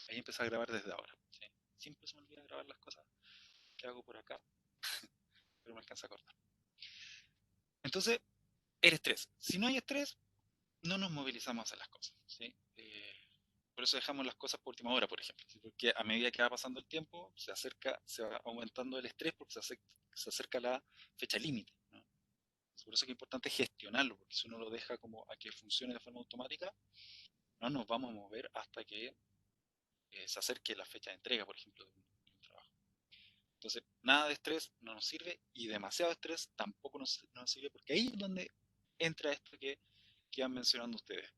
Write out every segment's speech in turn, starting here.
Ahí empecé a grabar desde ahora. ¿Sí? Siempre se me olvida grabar las cosas que hago por acá, pero me alcanza a acordar. Entonces, el estrés. Si no hay estrés, no nos movilizamos a hacer las cosas. ¿Sí? Por eso dejamos las cosas por última hora, por ejemplo. ¿Sí? Porque a medida que va pasando el tiempo, se va aumentando el estrés porque se acerca la fecha límite, ¿no? Por eso es que es importante gestionarlo, porque si uno lo deja como a que funcione de forma automática, no nos vamos a mover hasta que se acerque la fecha de entrega, por ejemplo, de un trabajo. Entonces, nada de estrés no nos sirve y demasiado estrés tampoco nos sirve porque ahí es donde entra esto que van mencionando ustedes,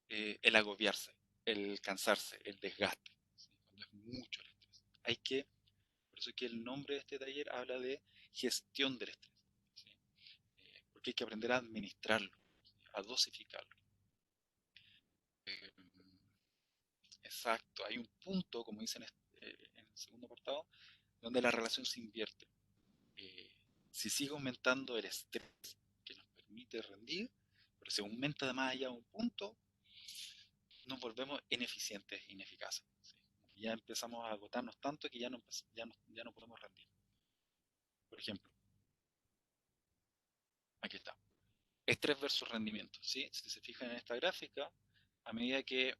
el agobiarse, el cansarse, el desgaste, ¿sí? Cuando es mucho el estrés. Por eso es que el nombre de este taller habla de gestión del estrés, ¿sí? Porque hay que aprender a administrarlo, ¿sí? A dosificarlo. Eh, exacto, hay un punto, como dicen en el segundo apartado, donde la relación se invierte. Eh, si sigue aumentando el estrés que nos permite rendir, pero si aumenta de más allá un punto, nos volvemos ineficientes e ineficaces. ¿Sí? Ya empezamos a agotarnos tanto que ya no podemos rendir. Por ejemplo, aquí está. Estrés versus rendimiento. ¿Sí? Si se fijan en esta gráfica, a medida que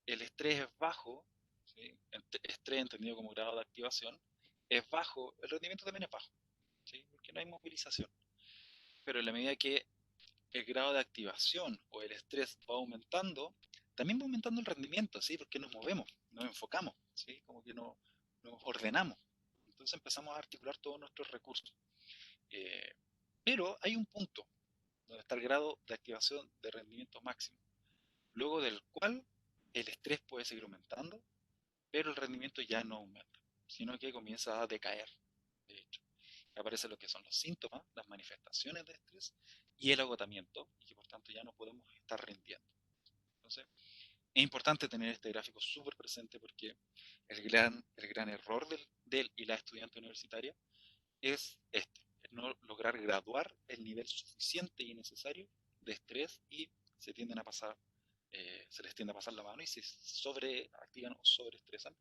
el estrés es bajo, ¿sí? Estrés entendido como grado de activación, es bajo, el rendimiento también es bajo, ¿sí? Porque no hay movilización. Pero en la medida que el grado de activación o el estrés va aumentando, también va aumentando el rendimiento, ¿sí? Porque nos movemos, nos enfocamos, ¿sí? Como que nos ordenamos. Entonces empezamos a articular todos nuestros recursos. Eh, pero hay un punto donde está el grado de activación de rendimiento máximo, luego del cual el estrés puede seguir aumentando, pero el rendimiento ya no aumenta, sino que comienza a decaer, de hecho. Aparecen lo que son los síntomas, las manifestaciones de estrés y el agotamiento, y que por tanto ya no podemos estar rindiendo. Entonces, es importante tener este gráfico súper presente porque el gran error del y la estudiante universitaria es este, es no lograr graduar el nivel suficiente y necesario de estrés y se tienden a pasar, se les tiende a pasar la mano y se sobreactivan o sobreestresan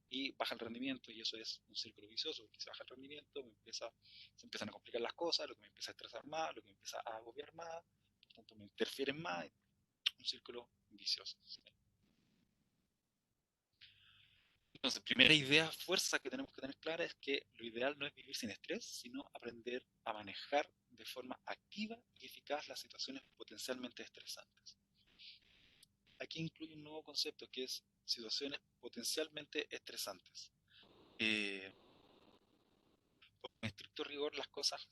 y baja el rendimiento y eso es un círculo vicioso porque si baja el rendimiento se empiezan a complicar las cosas, lo que me empieza a estresar más, lo que me empieza a agobiar más, por tanto me interfieren más, un círculo vicioso. ¿Sí? Entonces, primera idea, fuerza que tenemos que tener clara es que lo ideal no es vivir sin estrés, sino aprender a manejar de forma activa y eficaz las situaciones potencialmente estresantes. Aquí incluye un nuevo concepto que es situaciones potencialmente estresantes. Eh, por estricto rigor, las cosas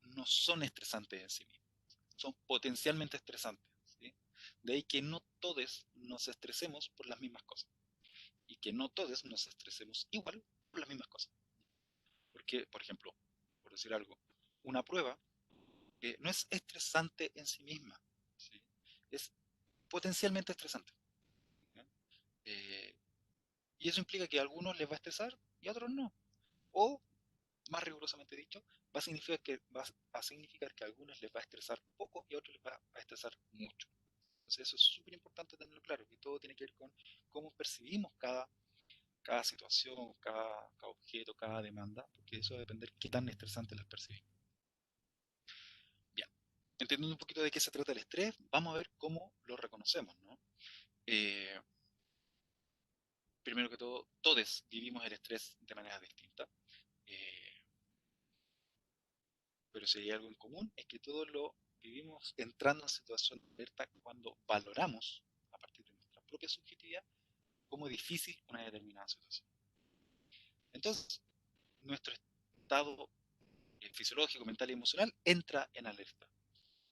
no son estresantes en sí mismas, son potencialmente estresantes. ¿Sí? De ahí que no todos nos estresemos por las mismas cosas y que no todos nos estresemos igual por las mismas cosas. Porque, por ejemplo, por decir algo, una prueba no es estresante en sí misma, ¿sí? Es potencialmente estresante. ¿Ya? Eh, y eso implica que a algunos les va a estresar y a otros no. O, más rigurosamente dicho, va a significar que a algunos les va a estresar poco y a otros les va a estresar mucho. Entonces eso es súper importante tenerlo claro, que todo tiene que ver con cómo percibimos cada situación, cada objeto, cada demanda, porque eso va a depender de qué tan estresante las percibimos. Bien, entendiendo un poquito de qué se trata el estrés, vamos a ver cómo lo reconocemos, ¿no? Eh, primero que todo, todos vivimos el estrés de manera distinta, eh, pero si hay algo en común es que todos lo vivimos entrando en situación de alerta cuando valoramos, a partir de nuestra propia subjetividad, como difícil una determinada situación. Entonces, nuestro estado fisiológico, mental y emocional entra en alerta.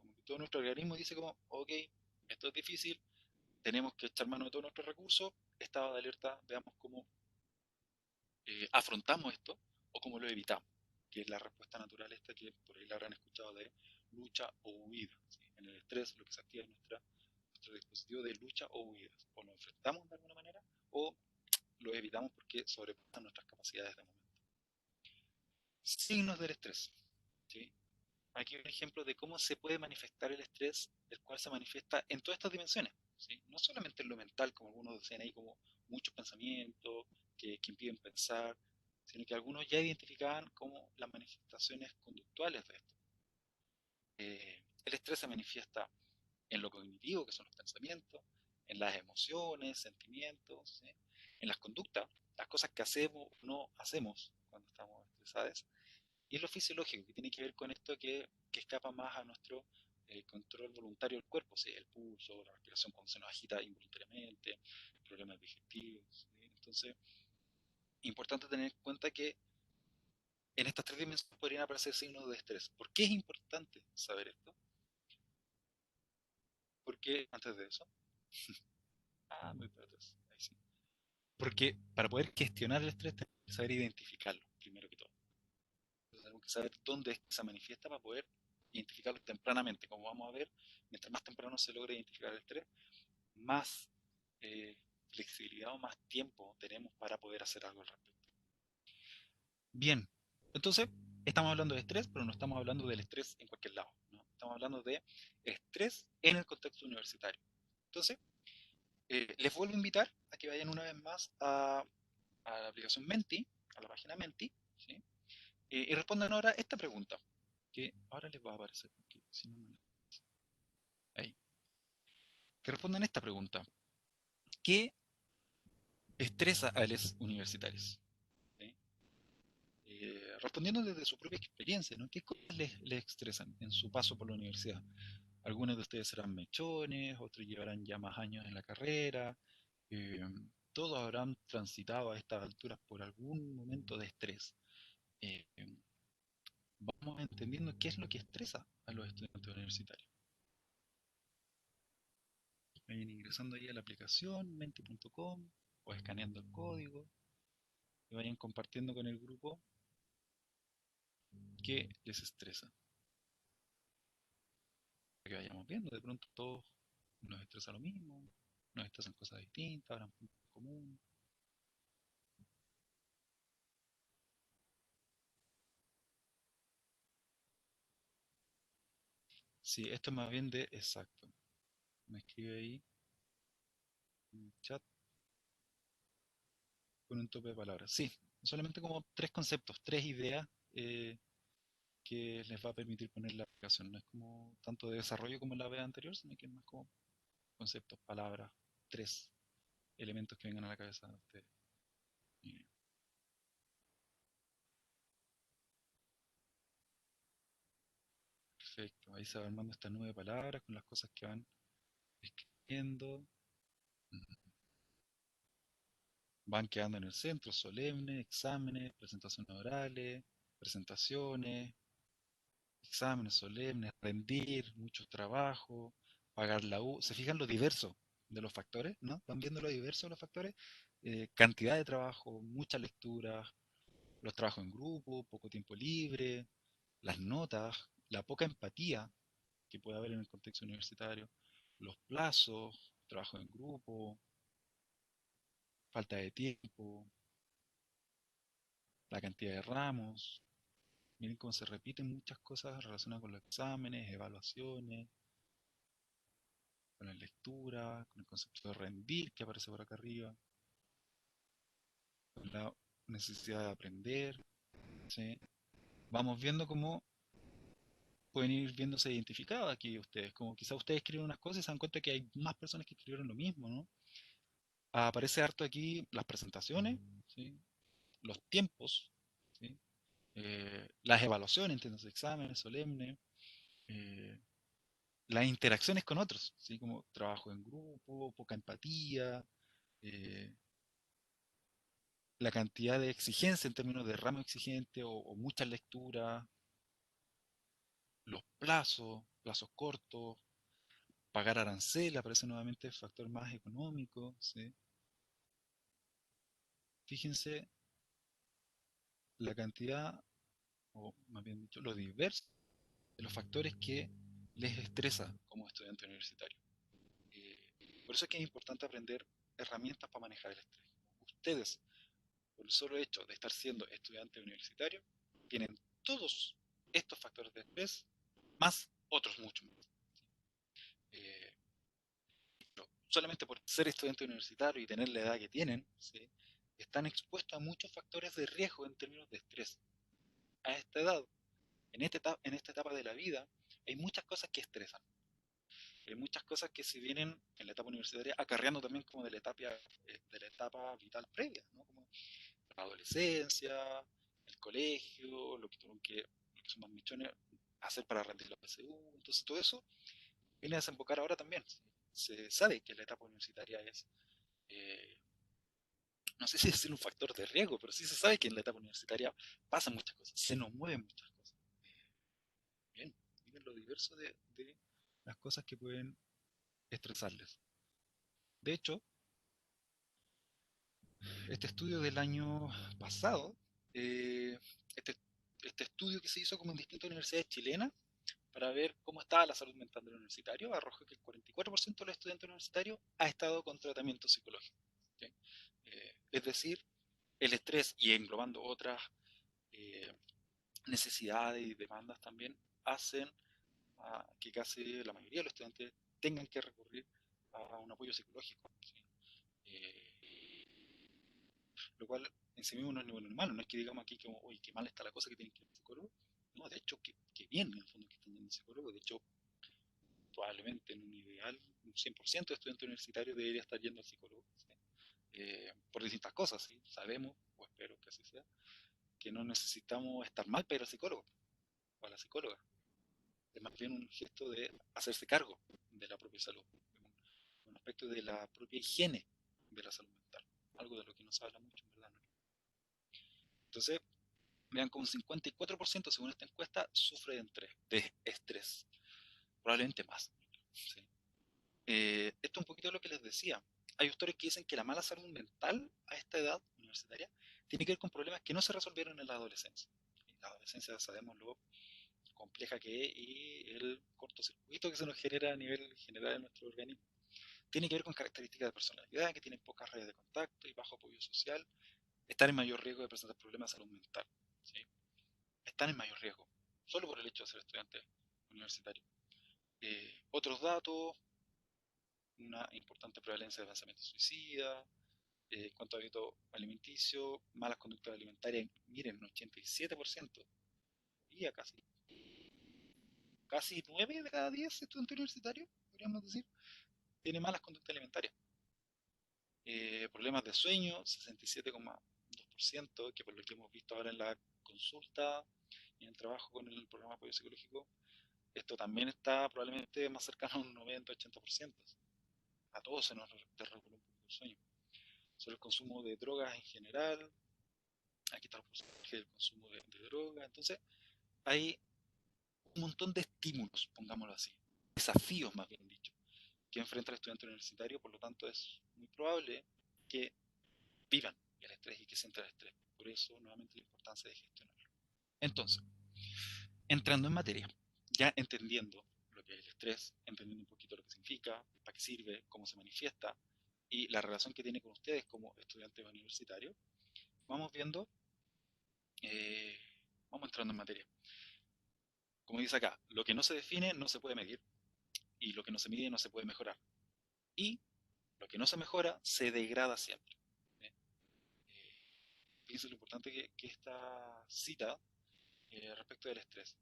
Como que todo nuestro organismo dice como, ok, esto es difícil, tenemos que echar mano de todos nuestros recursos, estado de alerta, veamos cómo afrontamos esto o cómo lo evitamos, que es la respuesta natural esta que por ahí la habrán escuchado de lucha o huida. ¿Sí? En el estrés lo que se activa es nuestro dispositivo de lucha o huida. O lo enfrentamos de alguna manera o lo evitamos porque sobrepasan nuestras capacidades de momento. Signos del estrés. ¿Sí? aquí un ejemplo de cómo se puede manifestar el estrés, el cual se manifiesta en todas estas dimensiones, ¿sí? No solamente en lo mental, como algunos decían ahí, como muchos pensamientos que impiden pensar, sino que algunos ya identificaban como las manifestaciones conductuales de esto. El estrés se manifiesta en lo cognitivo, que son los pensamientos, en las emociones, sentimientos, ¿sí? En las conductas, las cosas que hacemos o no hacemos cuando estamos estresados, y es lo fisiológico, que tiene que ver con esto que escapa más a nuestro control voluntario del cuerpo, ¿sí? El pulso, la respiración cuando se nos agita involuntariamente, problemas digestivos, ¿sí? Entonces, importante tener en cuenta que en estas tres dimensiones podrían aparecer signos de estrés. ¿Por qué es importante saber esto? Porque, antes de eso, muy para atrás, ahí sí. Porque para poder gestionar el estrés tenemos que saber identificarlo, primero que todo. Entonces, tenemos que saber dónde se manifiesta para poder identificarlo tempranamente. Como vamos a ver, mientras más temprano se logra identificar el estrés, más eh, flexibilidad o más tiempo tenemos para poder hacer algo al respecto. Bien, entonces estamos hablando de estrés, pero no estamos hablando del estrés en cualquier lado, ¿no? Estamos hablando de estrés en el contexto universitario. Entonces, les vuelvo a invitar a que vayan una vez más a la aplicación Menti, a la página Menti, ¿sí? Y respondan ahora esta pregunta, que ahora les va a aparecer, si no ahí. Que respondan esta pregunta. ¿Qué estresa a los universitarios? ¿Sí? Respondiendo desde su propia experiencia, ¿no? ¿Qué cosas les estresan en su paso por la universidad? Algunos de ustedes serán mechones, otros llevarán ya más años en la carrera, eh, todos habrán transitado a estas alturas por algún momento de estrés. Eh, Vamos entendiendo qué es lo que estresa a los estudiantes universitarios. Vayan ingresando ahí a la aplicación menti.com o escaneando el código y vayan compartiendo con el grupo qué les estresa. Para que vayamos viendo, de pronto todos nos estresa lo mismo, nos estresan cosas distintas, habrán puntos en común. Sí, esto es más bien de exacto. Me escribe ahí en el chat con un tope de palabras. Sí, solamente como tres conceptos, tres ideas eh, que les va a permitir poner la aplicación. No es como tanto de desarrollo como en la vez anterior, sino que es más como conceptos, palabras, tres elementos que vengan a la cabeza de ustedes. Eh, Perfecto, ahí se va armando esta nube de palabras con las cosas que van escribiendo. Van quedando en el centro, solemnes, exámenes, presentaciones orales, presentaciones, exámenes solemnes, rendir, mucho trabajo, pagar la U. ¿Se fijan lo diverso de los factores? ¿No? ¿Van viendo lo diverso de los factores? Cantidad de trabajo, muchas lecturas, los trabajos en grupo, poco tiempo libre, las notas, la poca empatía que puede haber en el contexto universitario, los plazos, trabajo en grupo, falta de tiempo, la cantidad de ramos. Miren cómo se repiten muchas cosas relacionadas con los exámenes, evaluaciones, con la lectura, con el concepto de rendir que aparece por acá arriba, con la necesidad de aprender, ¿sí? Vamos viendo cómo pueden ir viéndose identificados aquí ustedes, como quizás ustedes escriben unas cosas y se dan cuenta que hay más personas que escribieron lo mismo, ¿no? Aparece harto aquí las presentaciones, ¿sí? Los tiempos, ¿sí? Las evaluaciones, entiendes, exámenes solemnes, eh, las interacciones con otros, ¿sí? Como trabajo en grupo, poca empatía, eh, la cantidad de exigencia en términos de ramo exigente o muchas lecturas, los plazos, plazos cortos, pagar arancel, aparece nuevamente el factor más económico, ¿sí? Fíjense la cantidad, o más bien dicho, lo diverso de los factores que les estresa como estudiante universitario. Eh, por eso es que es importante aprender herramientas para manejar el estrés. Ustedes, por el solo hecho de estar siendo estudiante universitario, tienen todos estos factores de estrés más otros muchos más. Eh, pero solamente por ser estudiante universitario y tener la edad que tienen, ¿sí? Están expuestos a muchos factores de riesgo en términos de estrés. A esta edad, en esta etapa de la vida, hay muchas cosas que estresan. Hay muchas cosas que se vienen en la etapa universitaria acarreando también como de la etapa vital previa, ¿no? Como la adolescencia, el colegio, lo que son más michones, hacer para rendir la PSU, entonces todo eso viene a desembocar ahora también. Se sabe que la etapa universitaria es, eh, no sé si decir un factor de riesgo, pero sí se sabe que en la etapa universitaria pasan muchas cosas, se nos mueven muchas cosas. Bien, miren lo diverso de las cosas que pueden estresarles. De hecho, este estudio del año pasado, eh, este, este estudio que se hizo como en distintas universidades chilenas para ver cómo estaba la salud mental del universitario, arrojó que el 44% de los estudiantes universitarios ha estado con tratamiento psicológico. ¿Sí? Es decir, el estrés y englobando otras eh, necesidades y demandas también hacen que casi la mayoría de los estudiantes tengan que recurrir a un apoyo psicológico. ¿Sí? Eh, lo cual en sí mismo no es ni bueno ni malo, no es que digamos aquí que, uy, qué mal está la cosa que tienen que ir al psicólogo, no, de hecho, que bien en el fondo que estén yendo al psicólogo, de hecho, probablemente en un ideal, un 100% de estudiantes universitarios debería estar yendo al psicólogo, ¿sí? Por distintas cosas, ¿sí? Sabemos, o espero que así sea, que no necesitamos estar mal para ir al psicólogo o a la psicóloga, es más bien un gesto de hacerse cargo de la propia salud, un aspecto de la propia higiene de la salud mental, algo de lo que no se habla mucho, en verdad. ¿No? Entonces, vean como un 54% según esta encuesta sufre de estrés, probablemente más. ¿Sí? Esto es un poquito de lo que les decía. Hay autores que dicen que la mala salud mental a esta edad universitaria tiene que ver con problemas que no se resolvieron en la adolescencia. En la adolescencia sabemos lo compleja que es y el cortocircuito que se nos genera a nivel general en nuestro organismo. Tiene que ver con características de personalidad, que tienen pocas redes de contacto y bajo apoyo social, están en mayor riesgo de presentar problemas de salud mental. ¿Sí? Están en mayor riesgo, solo por el hecho de ser estudiantes universitarios. Otros datos, una importante prevalencia de pensamiento suicida, en cuanto a hábito alimenticio, malas conductas alimentarias, miren, un 87%, y a casi 9 de cada 10 estudiantes universitarios, podríamos decir, tiene malas conductas alimentarias. Problemas de sueño, 67,2%, que por lo que hemos visto ahora en la consulta y en el trabajo con el programa de apoyo psicológico, esto también está probablemente más cercano a un 90-80%. A todos se nos desregula un poco el sueño. Sobre el consumo de drogas en general, aquí está el porcentaje del consumo de drogas. Entonces, hay un montón de estímulos, pongámoslo así, desafíos más bien dicho, que enfrenta el estudiante universitario, por lo tanto es muy probable que vivan el estrés y que sientan el estrés. Por eso, nuevamente, la importancia de gestionarlo. Entonces, entrando en materia, ya entendiendo lo que es el estrés, entendiendo un poquito lo que significa, para qué sirve, cómo se manifiesta y la relación que tiene con ustedes como estudiantes universitarios, vamos viendo, eh, vamos entrando en materia. Como dice acá, lo que no se define no se puede medir y lo que no se mide no se puede mejorar. Y lo que no se mejora se degrada siempre. ¿Eh? Fíjense lo importante que esta cita respecto del estrés.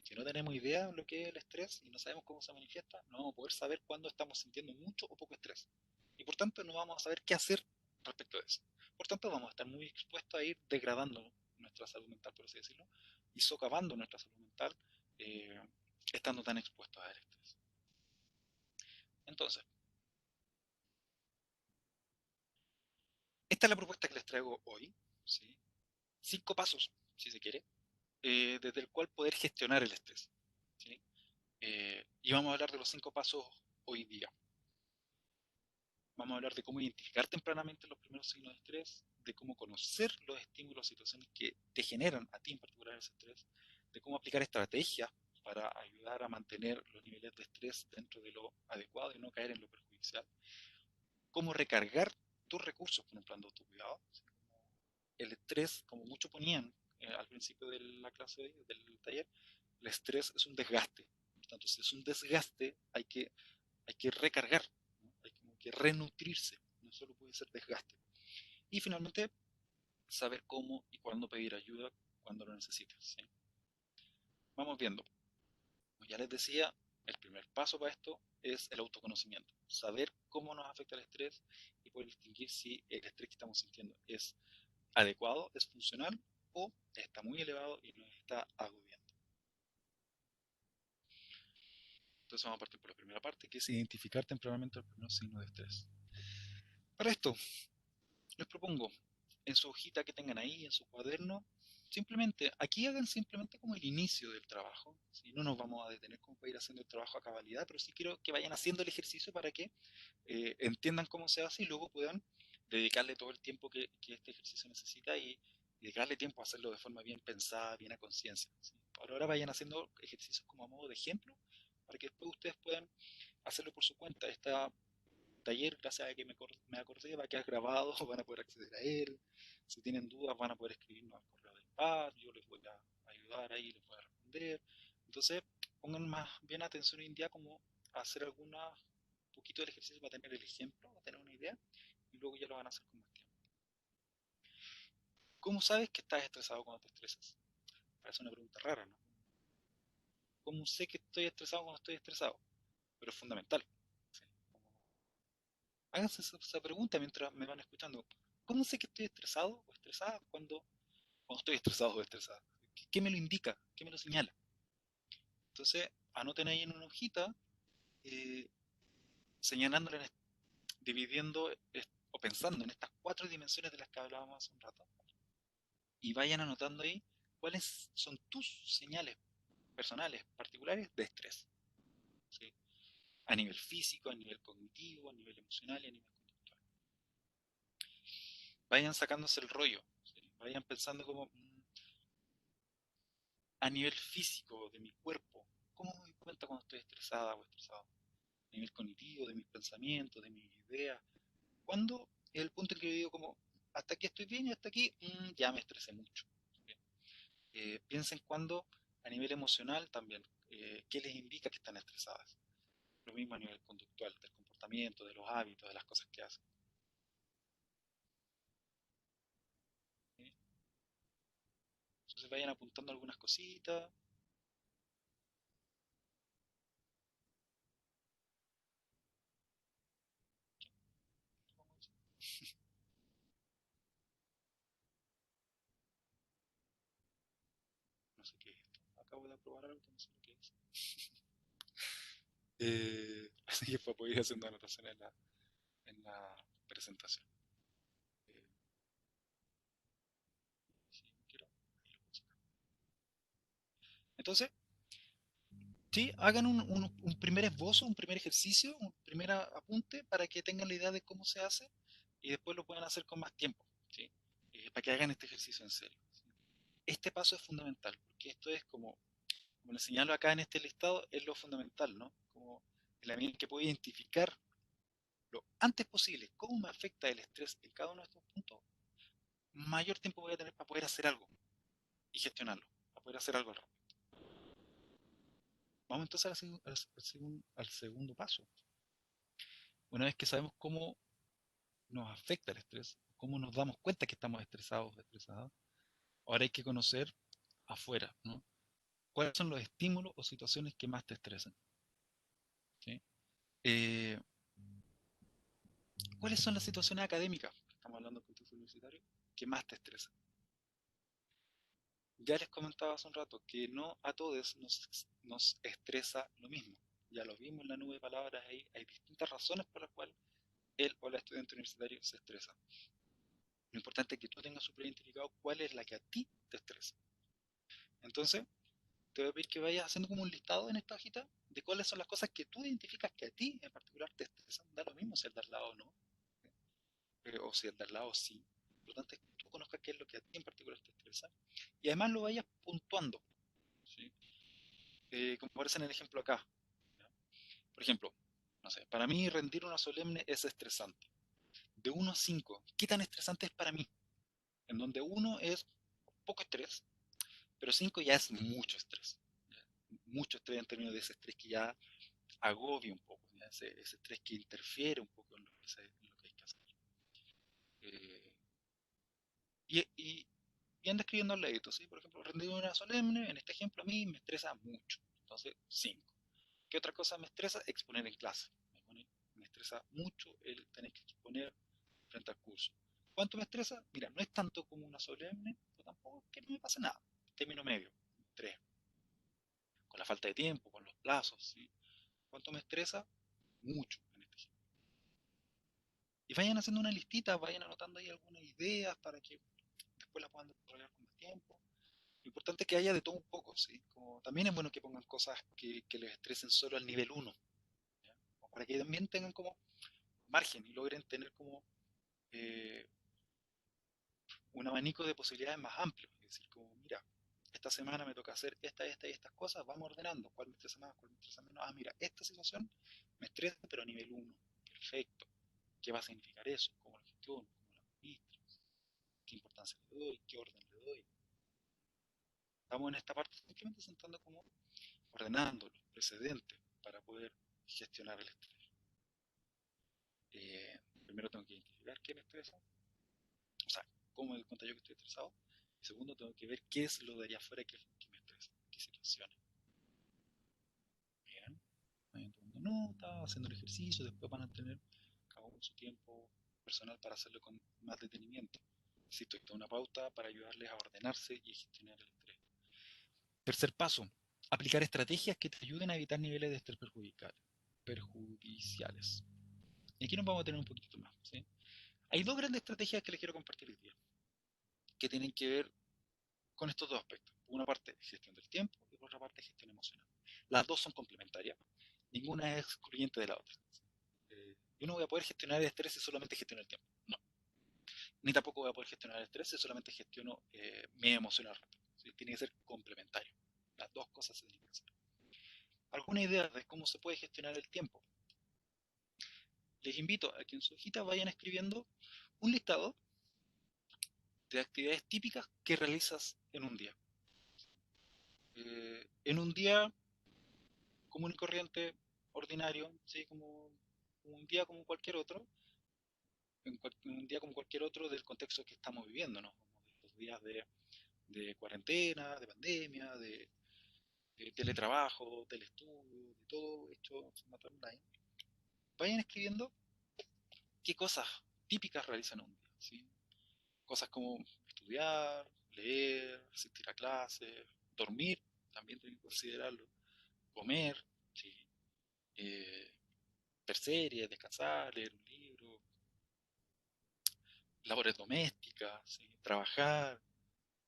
Si no tenemos idea de lo que es el estrés y no sabemos cómo se manifiesta, no vamos a poder saber cuándo estamos sintiendo mucho o poco estrés. Y por tanto no vamos a saber qué hacer respecto de eso. Por tanto vamos a estar muy expuestos a ir degradando nuestra salud mental, por así decirlo, y socavando nuestra salud mental eh, estando tan expuestos al estrés. Entonces, esta es la propuesta que les traigo hoy. ¿Sí? 5 pasos, si se quiere, desde el cual poder gestionar el estrés. ¿Sí? Y vamos a hablar de los 5 pasos hoy día. Vamos a hablar de cómo identificar tempranamente los primeros signos de estrés, de cómo conocer los estímulos, situaciones que te generan a ti en particular ese estrés, de cómo aplicar estrategias para ayudar a mantener los niveles de estrés dentro de lo adecuado y no caer en lo perjudicial, cómo recargar tus recursos con un plan de autocuidado. El estrés, como muchos ponían al principio de la clase del taller, el estrés es un desgaste. Por tanto, si es un desgaste, hay que recargar, ¿no? Hay como que renutrirse, no solo puede ser desgaste. Y finalmente, saber cómo y cuándo pedir ayuda cuando lo necesites, ¿sí? Vamos viendo. Como ya les decía, el primer paso para esto es el autoconocimiento. Saber cómo nos afecta el estrés y poder distinguir si el estrés que estamos sintiendo es adecuado, es funcional o está muy elevado y nos está agobiando. Entonces vamos a partir por la primera parte, que es identificar tempranamente los primeros signos de estrés. Para esto, les propongo en su hojita que tengan ahí, en su cuaderno, simplemente, aquí hagan simplemente como el inicio del trabajo. ¿Sí? No nos vamos a detener como para ir haciendo el trabajo a cabalidad, pero sí quiero que vayan haciendo el ejercicio para que entiendan cómo se hace y luego puedan dedicarle todo el tiempo que este ejercicio necesita y dedicarle tiempo a hacerlo de forma bien pensada, bien a conciencia. ¿Sí? Por ahora vayan haciendo ejercicios como a modo de ejemplo para que después ustedes puedan hacerlo por su cuenta. Esta taller, gracias a que me acordé, va a quedar grabado, van a poder acceder a él. Si tienen dudas, van a poder escribirnos al correo del PAD, yo les voy a ayudar ahí, les voy a responder. Entonces, pongan más bien atención hoy en día como a hacer alguna poquito del ejercicio para tener el ejemplo, para tener una idea, y luego ya lo van a hacer con más tiempo. ¿Cómo sabes que estás estresado cuando te estresas? Parece una pregunta rara, ¿no? ¿Cómo sé que estoy estresado cuando estoy estresado? Pero es fundamental. ¿Sí? Háganse esa pregunta mientras me van escuchando. ¿Cómo sé que estoy estresado o estresada cuando estoy estresado o estresada? ¿Qué me lo indica? ¿Qué me lo señala? Entonces, anoten ahí en una hojita, eh, señalándole, dividiendo o pensando en estas cuatro dimensiones de las que hablábamos hace un rato. Y vayan anotando ahí cuáles son tus señales personales, particulares de estrés. ¿Sí? A nivel físico, a nivel cognitivo, a nivel emocional y a nivel conductual. Vayan sacándose el rollo. ¿Sí? Vayan pensando como a nivel físico de mi cuerpo, ¿cómo me doy cuenta cuando estoy estresada o estresado? A nivel cognitivo, de mis pensamientos, de mis ideas. ¿Cuándo es el punto en que yo digo como, hasta aquí estoy bien y hasta aquí ya me estresé mucho? Piensen cuando a nivel emocional también, ¿qué les indica que están estresadas? Lo mismo a nivel conductual, del comportamiento, de los hábitos, de las cosas que hacen. ¿Sí? Entonces vayan apuntando algunas cositas. No sé qué es esto. Acabo de aprobar algo que no sé lo que es. Así que para poder ir haciendo anotaciones en la presentación. Eh, si quiero, ahí lo puse. Entonces, sí, hagan un primer esbozo, un primer ejercicio, un primer apunte para que tengan la idea de cómo se hace y después lo puedan hacer con más tiempo, ¿sí? Para que hagan este ejercicio en serio. ¿Sí? Este paso es fundamental, porque esto es como les señalo acá en este listado, es lo fundamental, ¿no? Como en la medida en que puedo identificar lo antes posible cómo me afecta el estrés en cada uno de estos puntos, mayor tiempo voy a tener para poder hacer algo y gestionarlo, para poder hacer algo al respecto. Vamos entonces al segundo paso. Una vez que sabemos cómo nos afecta el estrés, cómo nos damos cuenta que estamos estresados o estresadas, ahora hay que conocer afuera, ¿no? ¿Cuáles son los estímulos o situaciones que más te estresan? ¿Sí? Eh, ¿Cuáles son las situaciones académicas, estamos hablando de contexto universitario, que más te estresan? Ya les comentaba hace un rato que no a todos nos estresa lo mismo. Ya lo vimos en la nube de palabras ahí, hay distintas razones por las cuales él o la estudiante universitario se estresa. Lo importante es que tú tengas súper identificado cuál es la que a ti te estresa. Entonces, te voy a pedir que vayas haciendo como un listado en esta hojita de cuáles son las cosas que tú identificas que a ti en particular te estresan. Da lo mismo si el de al lado no, o si el de al lado sí. Lo importante es que tú conozcas qué es lo que a ti en particular te estresa y además lo vayas puntuando, ¿sí? Como aparece en el ejemplo acá. ¿Ya? Por ejemplo, no sé, para mí rendir una solemne es estresante. De 1 a 5, ¿qué tan estresante es para mí? En donde 1 es poco estrés, pero 5 ya es mucho estrés. mucho estrés en términos de ese estrés que ya agobia un poco, ¿ya? Ese estrés que interfiere un poco en lo que hay que hacer. Eh, y, y anda escribiendo al ladito, ¿sí? Por ejemplo, rendir una solemne, en este ejemplo a mí me estresa mucho. Entonces, 5. ¿Qué otra cosa me estresa? Exponer en clase. Me estresa mucho el tener que exponer frente al curso. ¿Cuánto me estresa? Mira, no es tanto como una solemne, pero tampoco es que no me pase nada. Término medio, 3. Con la falta de tiempo, con los plazos, ¿sí? ¿Cuánto me estresa? Mucho en este ejemplo. Y vayan haciendo una listita, vayan anotando ahí algunas ideas para que después las puedan desarrollar con más tiempo. Lo importante es que haya de todo un poco, ¿sí? Como también es bueno que pongan cosas que les estresen solo al nivel uno, ¿ya? Para que también tengan como margen y logren tener como eh, un abanico de posibilidades más amplio. Es decir, como, mira, esta semana me toca hacer esta y estas cosas, vamos ordenando, cuál me estresa más, cuál me estresa menos. Ah, mira, esta situación me estresa, pero a nivel uno. Perfecto. ¿Qué va a significar eso? ¿Cómo lo gestiono? ¿Cómo lo administro? ¿Qué importancia le doy? ¿Qué orden le doy? Estamos en esta parte simplemente sentando como ordenando los precedentes para poder gestionar el estrés. Primero tengo que identificar qué me estresa, o sea, cómo me doy cuenta yo que estoy estresado. Y segundo, tengo que ver qué es lo de allá afuera que me estresa, qué situaciones. Bien, vayan tomando nota, haciendo el ejercicio, después van a tener cada uno su tiempo personal para hacerlo con más detenimiento. Insisto, esto es una pauta para ayudarles a ordenarse y a gestionar el estrés. Tercer paso, aplicar estrategias que te ayuden a evitar niveles de estrés perjudiciales. Y aquí nos vamos a tener un poquito más, ¿sí? Hay dos grandes estrategias que les quiero compartir hoy día, que tienen que ver con estos dos aspectos. Por una parte, gestión del tiempo y por otra parte, gestión emocional. Las dos son complementarias, ninguna es excluyente de la otra. Yo no voy a poder gestionar el estrés si solamente gestiono el tiempo. No. Ni tampoco voy a poder gestionar el estrés si solamente gestiono mi emocional rápido. ¿Sí? Tiene que ser complementario. Las dos cosas se tienen que hacer. ¿Alguna idea de cómo se puede gestionar el tiempo? Les invito a que en su hojita vayan escribiendo un listado de actividades típicas que realizas en un día. En un día común y corriente, ordinario, ¿sí? Como un día como cualquier otro, en un día como cualquier otro del contexto que estamos viviendo, ¿no? Como de los días de cuarentena, de pandemia, de teletrabajo, telestudio, de todo hecho en formato online. Vayan escribiendo qué cosas típicas realizan un día, ¿sí? Cosas como estudiar, leer, asistir a clases, dormir, también tienen que considerarlo, comer, ¿sí? Eh, ver series, descansar, leer un libro, labores domésticas, ¿sí? Trabajar,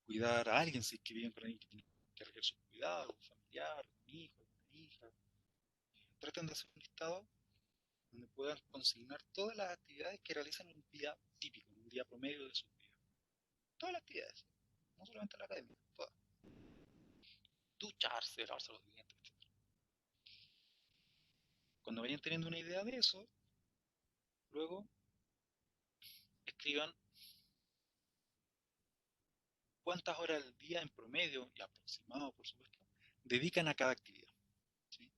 cuidar a alguien si es que viven con alguien que tiene que requerir su cuidado, un familiar, un hijo, una hija. Traten de hacer un listado donde puedan consignar todas las actividades que realizan en un día típico, en un día promedio de su vida. Todas las actividades, no solamente la academia, todas. Ducharse, lavarse los dientes, etc. Cuando vayan teniendo una idea de eso, luego escriban cuántas horas al día en promedio, y aproximado por supuesto, dedican a cada actividad. ¿Sí?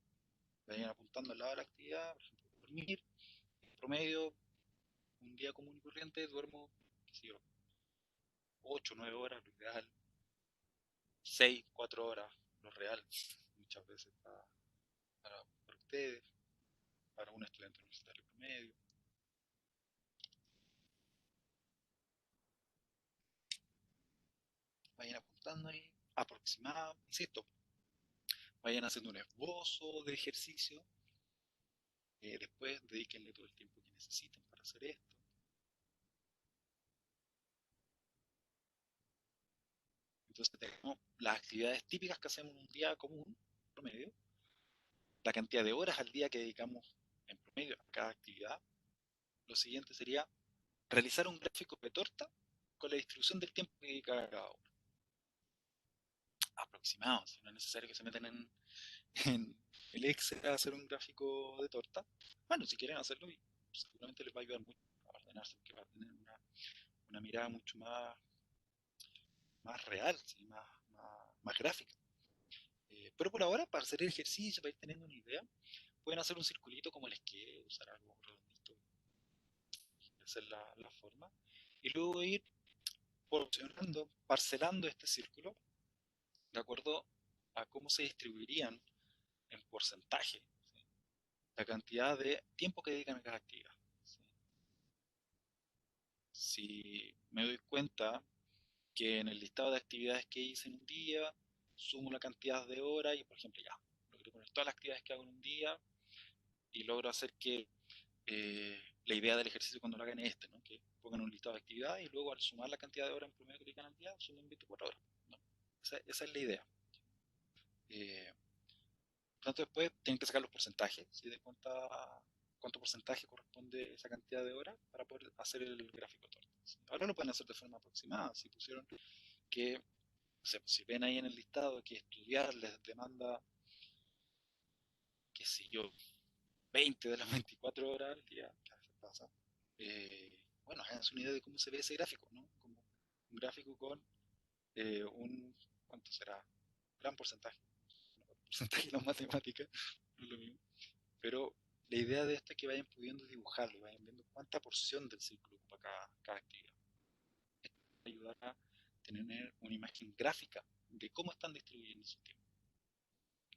Vayan apuntando al lado de la actividad, por ejemplo, dormir, en promedio, un día común y corriente, duermo, qué sé yo, 8 9 horas, lo ideal, 6 4 horas, lo real, muchas veces para ustedes, para un estudiante universitario promedio. Vayan apuntando ahí, aproximado, insisto, vayan haciendo un esbozo de ejercicio, después dedíquenle todo el tiempo que necesiten para hacer esto. Entonces tenemos las actividades típicas que hacemos en un día común, promedio, la cantidad de horas al día que dedicamos en promedio a cada actividad. Lo siguiente sería realizar un gráfico de torta con la distribución del tiempo que dedica a cada hora. Aproximado, si no es necesario que se metan en el Excel a hacer un gráfico de torta. Bueno, si quieren hacerlo, seguramente les va a ayudar mucho a ordenarse, porque va a tener una mirada mucho más real, ¿sí? Más gráfica. Pero por ahora, para hacer el ejercicio, para ir teniendo una idea, pueden hacer un circulito como les quede, usar algo redondito, hacer la forma, y luego ir porcionando, parcelando este círculo de acuerdo a cómo se distribuirían en porcentaje, ¿sí? La cantidad de tiempo que dedican a cada actividad. ¿Sí? Si me doy cuenta que en el listado de actividades que hice en un día, sumo la cantidad de horas y, por ejemplo, ya, logro poner todas las actividades que hago en un día y logro hacer que la idea del ejercicio cuando lo hagan es este, ¿no? Que pongan un listado de actividades y luego al sumar la cantidad de horas en promedio que dedican al día, sumen 24 horas. ¿No? Esa es la idea. Eh, por lo tanto, después tienen que sacar los porcentajes, ¿sí? De cuánto porcentaje corresponde esa cantidad de horas para poder hacer el gráfico torta. ¿Sí? Ahora lo pueden hacer de forma aproximada. Si pusieron que, o sea, si ven ahí en el listado que estudiar les demanda, qué sé yo, 20 de las 24 horas al día, que a veces pasa, bueno, háganse una idea de cómo se ve ese gráfico, ¿no? Como un gráfico con un, ¿cuánto será? Gran porcentaje. No, porcentaje en la matemática, no es lo mismo. Pero la idea de esto es que vayan pudiendo dibujarlo, vayan viendo cuánta porción del círculo ocupa cada actividad. Esto va a ayudar a tener una imagen gráfica de cómo están distribuyendo su tiempo.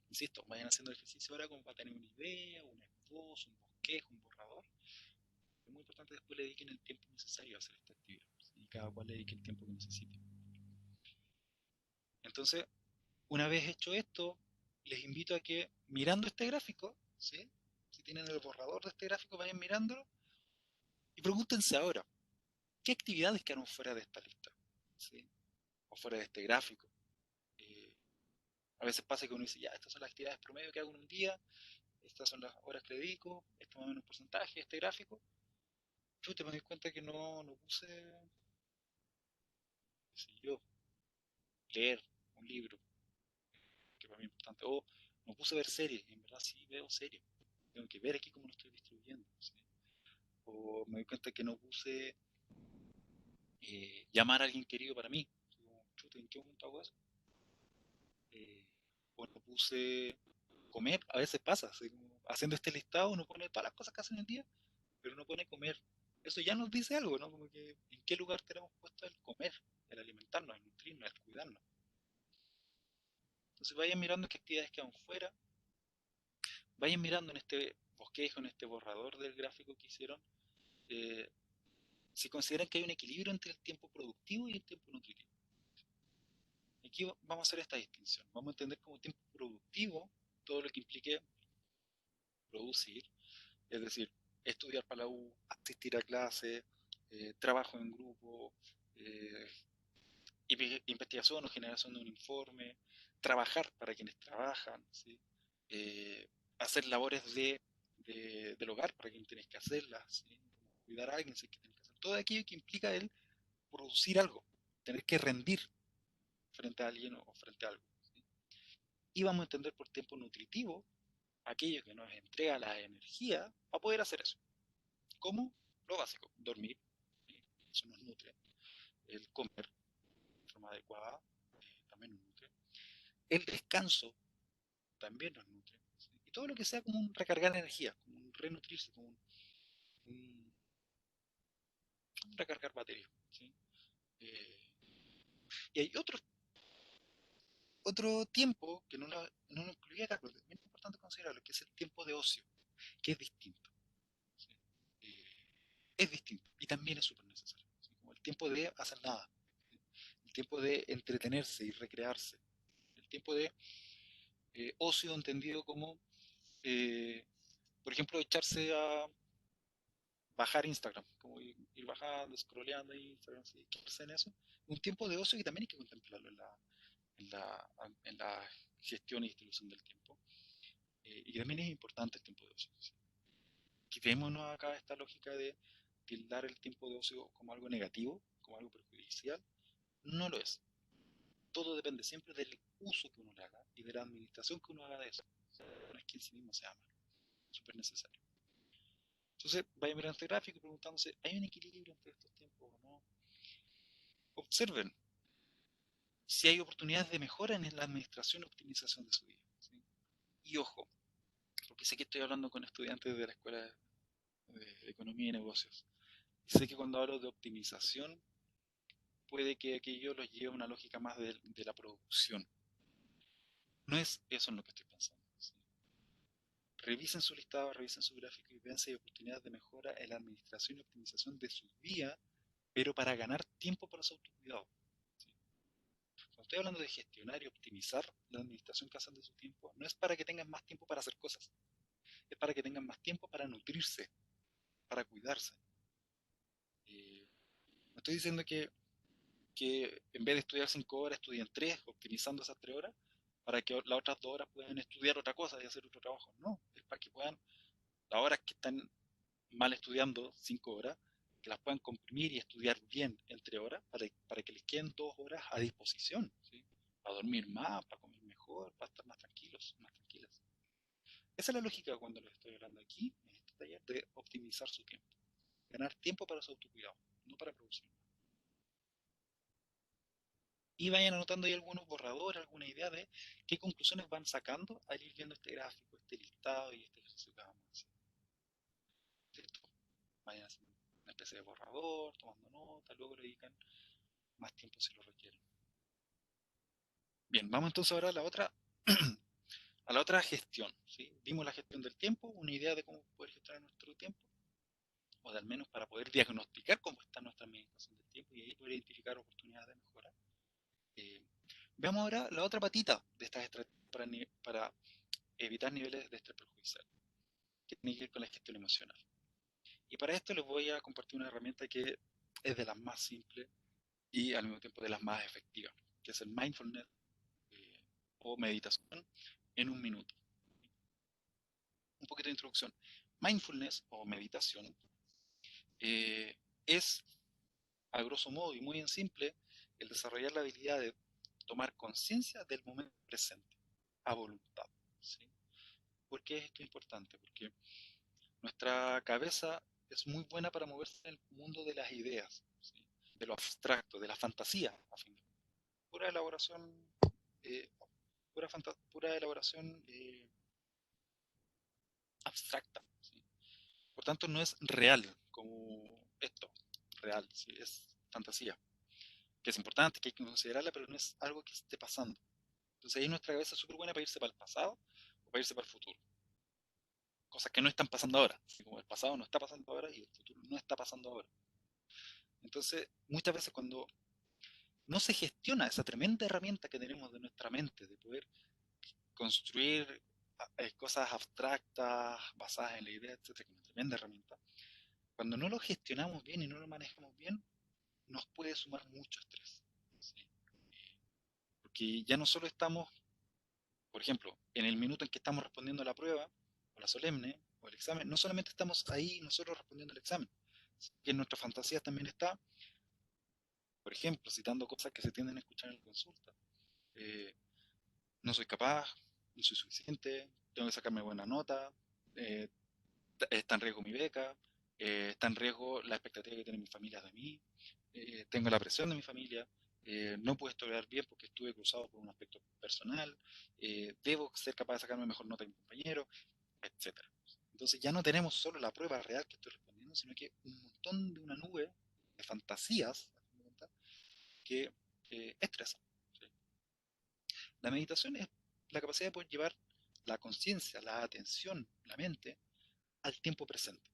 Insisto, vayan haciendo el ejercicio ahora como para tener una idea, un esbozo, un bosquejo, un borrador. Es muy importante que después le dediquen el tiempo necesario a hacer esta actividad, ¿sí? Y cada cual le dedique el tiempo que necesite. Entonces, una vez hecho esto, les invito a que mirando este gráfico, ¿sí? Si tienen el borrador de este gráfico, vayan mirándolo y pregúntense ahora, ¿qué actividades quedaron fuera de esta lista? ¿Sí? O fuera de este gráfico. Eh, a veces pasa que uno dice, ya, estas son las actividades promedio que hago en un día, estas son las horas que dedico, esto más o menos un porcentaje, este gráfico. Yo te me doy cuenta que no puse, qué sé yo, leer un libro, que para mí es importante, o no puse ver series, y en verdad sí veo series. Tengo que ver aquí cómo lo estoy distribuyendo. ¿Sí? O me doy cuenta que no puse llamar a alguien querido para mí. Como, chuta, ¿en qué momento hago eso? Eh, o no puse comer, a veces pasa, así como haciendo este listado uno pone todas las cosas que hacen en el día, pero no pone comer. Eso ya nos dice algo, ¿no? Como que en qué lugar tenemos puesto el comer, el alimentarnos, el nutrirnos, el cuidarnos. Entonces vayan mirando qué actividades quedan fuera, vayan mirando en este bosquejo, en este borrador del gráfico que hicieron, eh, si consideran que hay un equilibrio entre el tiempo productivo y el tiempo nutritivo. Aquí vamos a hacer esta distinción. Vamos a entender como tiempo productivo todo lo que implique producir, es decir, estudiar para la U, asistir a clase, trabajo en grupo, eh, investigación o generación de un informe, trabajar para quienes trabajan, ¿sí? Eh, hacer labores del hogar para quienes tienes que hacerlas, ¿sí? Cuidar a alguien si es que tienes que hacer. Todo aquello que implica el producir algo, tener que rendir frente a alguien o frente a algo. ¿Sí? Y vamos a entender por tiempo nutritivo aquello que nos entrega la energía para poder hacer eso. ¿Cómo? Lo básico, dormir, ¿sí? Eso nos nutre. El comer de forma adecuada también nos nutre. El descanso también nos nutre. ¿Sí? Y todo lo que sea como un recargar energía, como un renutrirse, como un recargar batería. ¿Sí? Eh, y hay otro tiempo que no lo incluía acá, pero es bien importante considerarlo, que es el tiempo de ocio, que es distinto. ¿Sí? Es distinto y también es súper necesario. ¿Sí? Como el tiempo de hacer nada, ¿sí? El tiempo de entretenerse y recrearse, el tiempo de ocio entendido como, eh, por ejemplo, echarse a bajar Instagram, como ir bajando, scrolleando ahí, Instagram, ¿sí? Quedarse en eso. Un tiempo de ocio que también hay que contemplarlo en la gestión y distribución del tiempo. Y también es importante el tiempo de ocio. ¿Sí? Quitémonos acá esta lógica de tildar el tiempo de ocio como algo negativo, como algo perjudicial. No lo es. Todo depende siempre del uso que uno le haga y de la administración que uno haga de eso. No es que en sí mismo sea malo, es súper necesario. Entonces, vaya mirando este gráfico y preguntándose, ¿hay un equilibrio entre estos tiempos o no? Observen si hay oportunidades de mejora en la administración y optimización de su vida. Y ojo, porque sé que estoy hablando con estudiantes de la Escuela de Economía y Negocios. Sé que cuando hablo de optimización, puede que aquello los lleve a una lógica más de la producción. No es eso en lo que estoy pensando. ¿Sí? Revisen su listado, revisen su gráfico y vean si hay oportunidades de mejora en la administración y optimización de su día, pero para ganar tiempo para su autocuidado. ¿Sí? Cuando estoy hablando de gestionar y optimizar la administración que hacen de su tiempo, no es para que tengan más tiempo para hacer cosas, es para que tengan más tiempo para nutrirse, para cuidarse. No estoy diciendo que en vez de estudiar 5 horas, estudien 3, optimizando esas 3 horas, para que las otras 2 horas puedan estudiar otra cosa y hacer otro trabajo. No, es para que puedan, las horas que están mal estudiando, 5 horas, que las puedan comprimir y estudiar bien entre horas, para que les queden 2 horas a disposición, ¿sí? Para dormir más, para comer mejor, para estar más tranquilos, más tranquilas. Esa es la lógica cuando les estoy hablando aquí, en este taller, de optimizar su tiempo. Ganar tiempo para su autocuidado, no para producir. Y vayan anotando ahí algunos borradores, alguna idea de qué conclusiones van sacando al ir viendo este gráfico, este listado y este ejercicio que vamos a hacer. ¿Listo? Vayan haciendo una especie de borrador, tomando nota, luego le dedican más tiempo si lo requieren. Bien, vamos entonces ahora a la otra, a la otra gestión. ¿Sí? Vimos la gestión del tiempo, una idea de cómo poder gestionar nuestro tiempo, o de al menos para poder diagnosticar cómo está nuestra administración del tiempo y ahí poder identificar oportunidades de mejora. Eh, Veamos ahora la otra patita de estas estrategias para evitar niveles de estrés perjudicial, que tiene que ver con la gestión emocional. Y para esto les voy a compartir una herramienta que es de las más simples y al mismo tiempo de las más efectivas, que es el mindfulness eh, o meditación en un minuto. Un poquito de introducción. Mindfulness o meditación es, a grosso modo y muy en simple, el desarrollar la habilidad de tomar conciencia del momento presente a voluntad. ¿Sí? ¿Por qué es esto importante? Porque nuestra cabeza es muy buena para moverse en el mundo de las ideas, ¿sí? De lo abstracto, de la fantasía, a fin de cuentas. Pura elaboración, eh, pura elaboración abstracta. ¿Sí? Por tanto, no es real como esto, real, ¿sí? Es fantasía, que es importante, que hay que considerarla, pero no es algo que esté pasando. Entonces ahí nuestra cabeza es súper buena para irse para el pasado o para irse para el futuro. Cosas que no están pasando ahora. Así como el pasado no está pasando ahora y el futuro no está pasando ahora. Entonces, muchas veces cuando no se gestiona esa tremenda herramienta que tenemos de nuestra mente, de poder construir cosas abstractas, basadas en la idea, etcétera, una tremenda herramienta, cuando no lo gestionamos bien y no lo manejamos bien, nos puede sumar mucho estrés. ¿Sí? Porque ya no solo estamos, por ejemplo, en el minuto en que estamos respondiendo a la prueba, o la solemne, o el examen, no solamente estamos ahí nosotros respondiendo al examen, que en nuestras fantasías también está, por ejemplo, citando cosas que se tienden a escuchar en la consulta. Eh, no soy capaz, no soy suficiente, tengo que sacarme buena nota, eh, está en riesgo mi beca, está en riesgo la expectativa que tiene mi familia de mí, tengo la presión de mi familia, no puedo estudiar bien porque estuve cruzado por un aspecto personal, debo ser capaz de sacarme mejor nota que mi compañero, etcétera. Entonces ya no tenemos solo la prueba real que estoy respondiendo, sino que un montón de una nube de fantasías que estresan. ¿Sí? La meditación es la capacidad de poder llevar la conciencia, la atención, la mente al tiempo presente.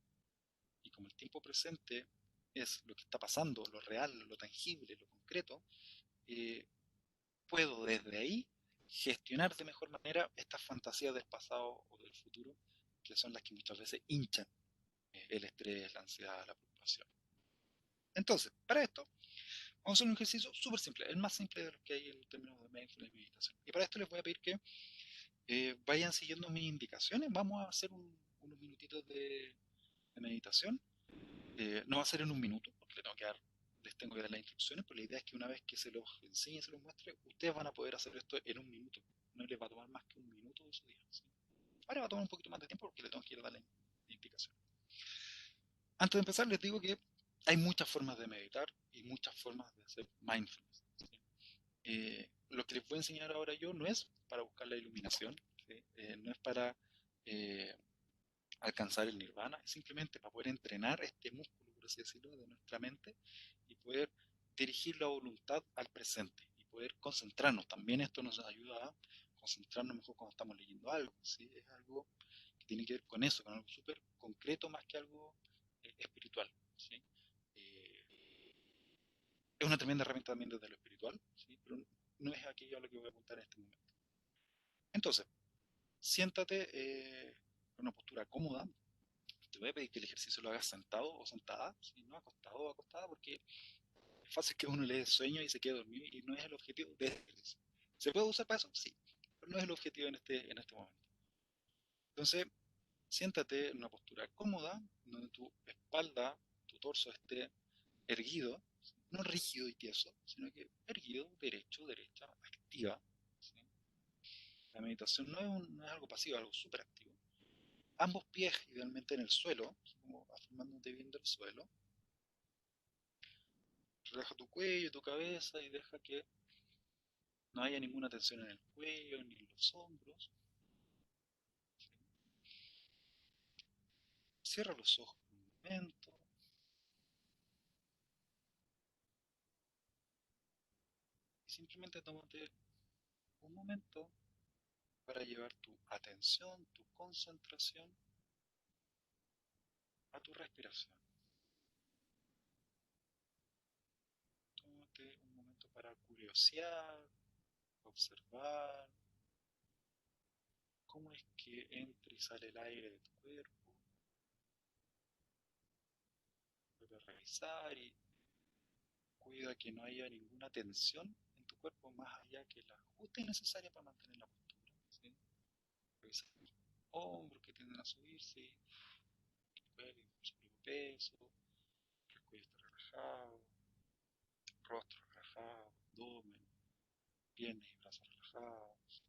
Y como el tiempo presente es lo que está pasando, lo real, lo tangible, lo concreto, eh, puedo desde ahí gestionar de mejor manera estas fantasías del pasado o del futuro, que son las que muchas veces hinchan el estrés, la ansiedad, la preocupación. Entonces, para esto, vamos a hacer un ejercicio súper simple, el más simple de los que hay en términos de mindfulness y meditación. Y para esto les voy a pedir que vayan siguiendo mis indicaciones. Vamos a hacer unos minutitos de meditación. No va a ser en un minuto, porque les tengo que dar las instrucciones, pero la idea es que una vez que se los enseñe, se los muestre, ustedes van a poder hacer esto en un minuto. No les va a tomar más que un minuto de su día. ¿Sí? Ahora va a tomar un poquito más de tiempo porque le tengo que ir a dar la indicación. Antes de empezar, les digo que hay muchas formas de meditar y muchas formas de hacer mindfulness. ¿Sí? Lo que les voy a enseñar ahora yo no es para buscar la iluminación, ¿sí? No es para eh, alcanzar el nirvana, es simplemente para poder entrenar este músculo, por así decirlo, de nuestra mente y poder dirigir la voluntad al presente y poder concentrarnos. También esto nos ayuda a concentrarnos mejor cuando estamos leyendo algo, ¿sí? Es algo que tiene que ver con eso, con algo súper concreto más que algo espiritual, ¿sí? Eh, es una tremenda herramienta también desde lo espiritual, ¿sí? Pero no es aquello a lo que voy a apuntar en este momento. Entonces, siéntate en una postura cómoda. Te voy a pedir que el ejercicio lo hagas sentado o sentada, ¿sí? No acostado o acostada, porque es fácil que uno le dé sueño y se quede dormido y no es el objetivo de este ejercicio. ¿Se puede usar para eso? Sí, pero no es el objetivo en este momento. Entonces, siéntate en una postura cómoda, donde tu espalda, tu torso esté erguido, ¿sí? No rígido y tieso, sino que erguido, derecho, derecha, activa. ¿Sí? La meditación no es algo pasivo, es algo súper activo. Ambos pies idealmente en el suelo, como afirmándote bien del suelo. Relaja tu cuello, tu cabeza y deja que no haya ninguna tensión en el cuello ni en los hombros. Cierra los ojos por un momento y simplemente tómate un momento para llevar tu atención, tu concentración a tu respiración. Tómate un momento para curiosear, observar cómo es que entra y sale el aire de tu cuerpo. Vuelve a revisar y cuida que no haya ninguna tensión en tu cuerpo más allá que la justa y necesaria para mantener la postura. ¿Sí? Revisa los hombros que tienden a subirse, el cuello su propio peso, que el cuello está relajado, rostro relajado, abdomen, piernas y brazos relajados.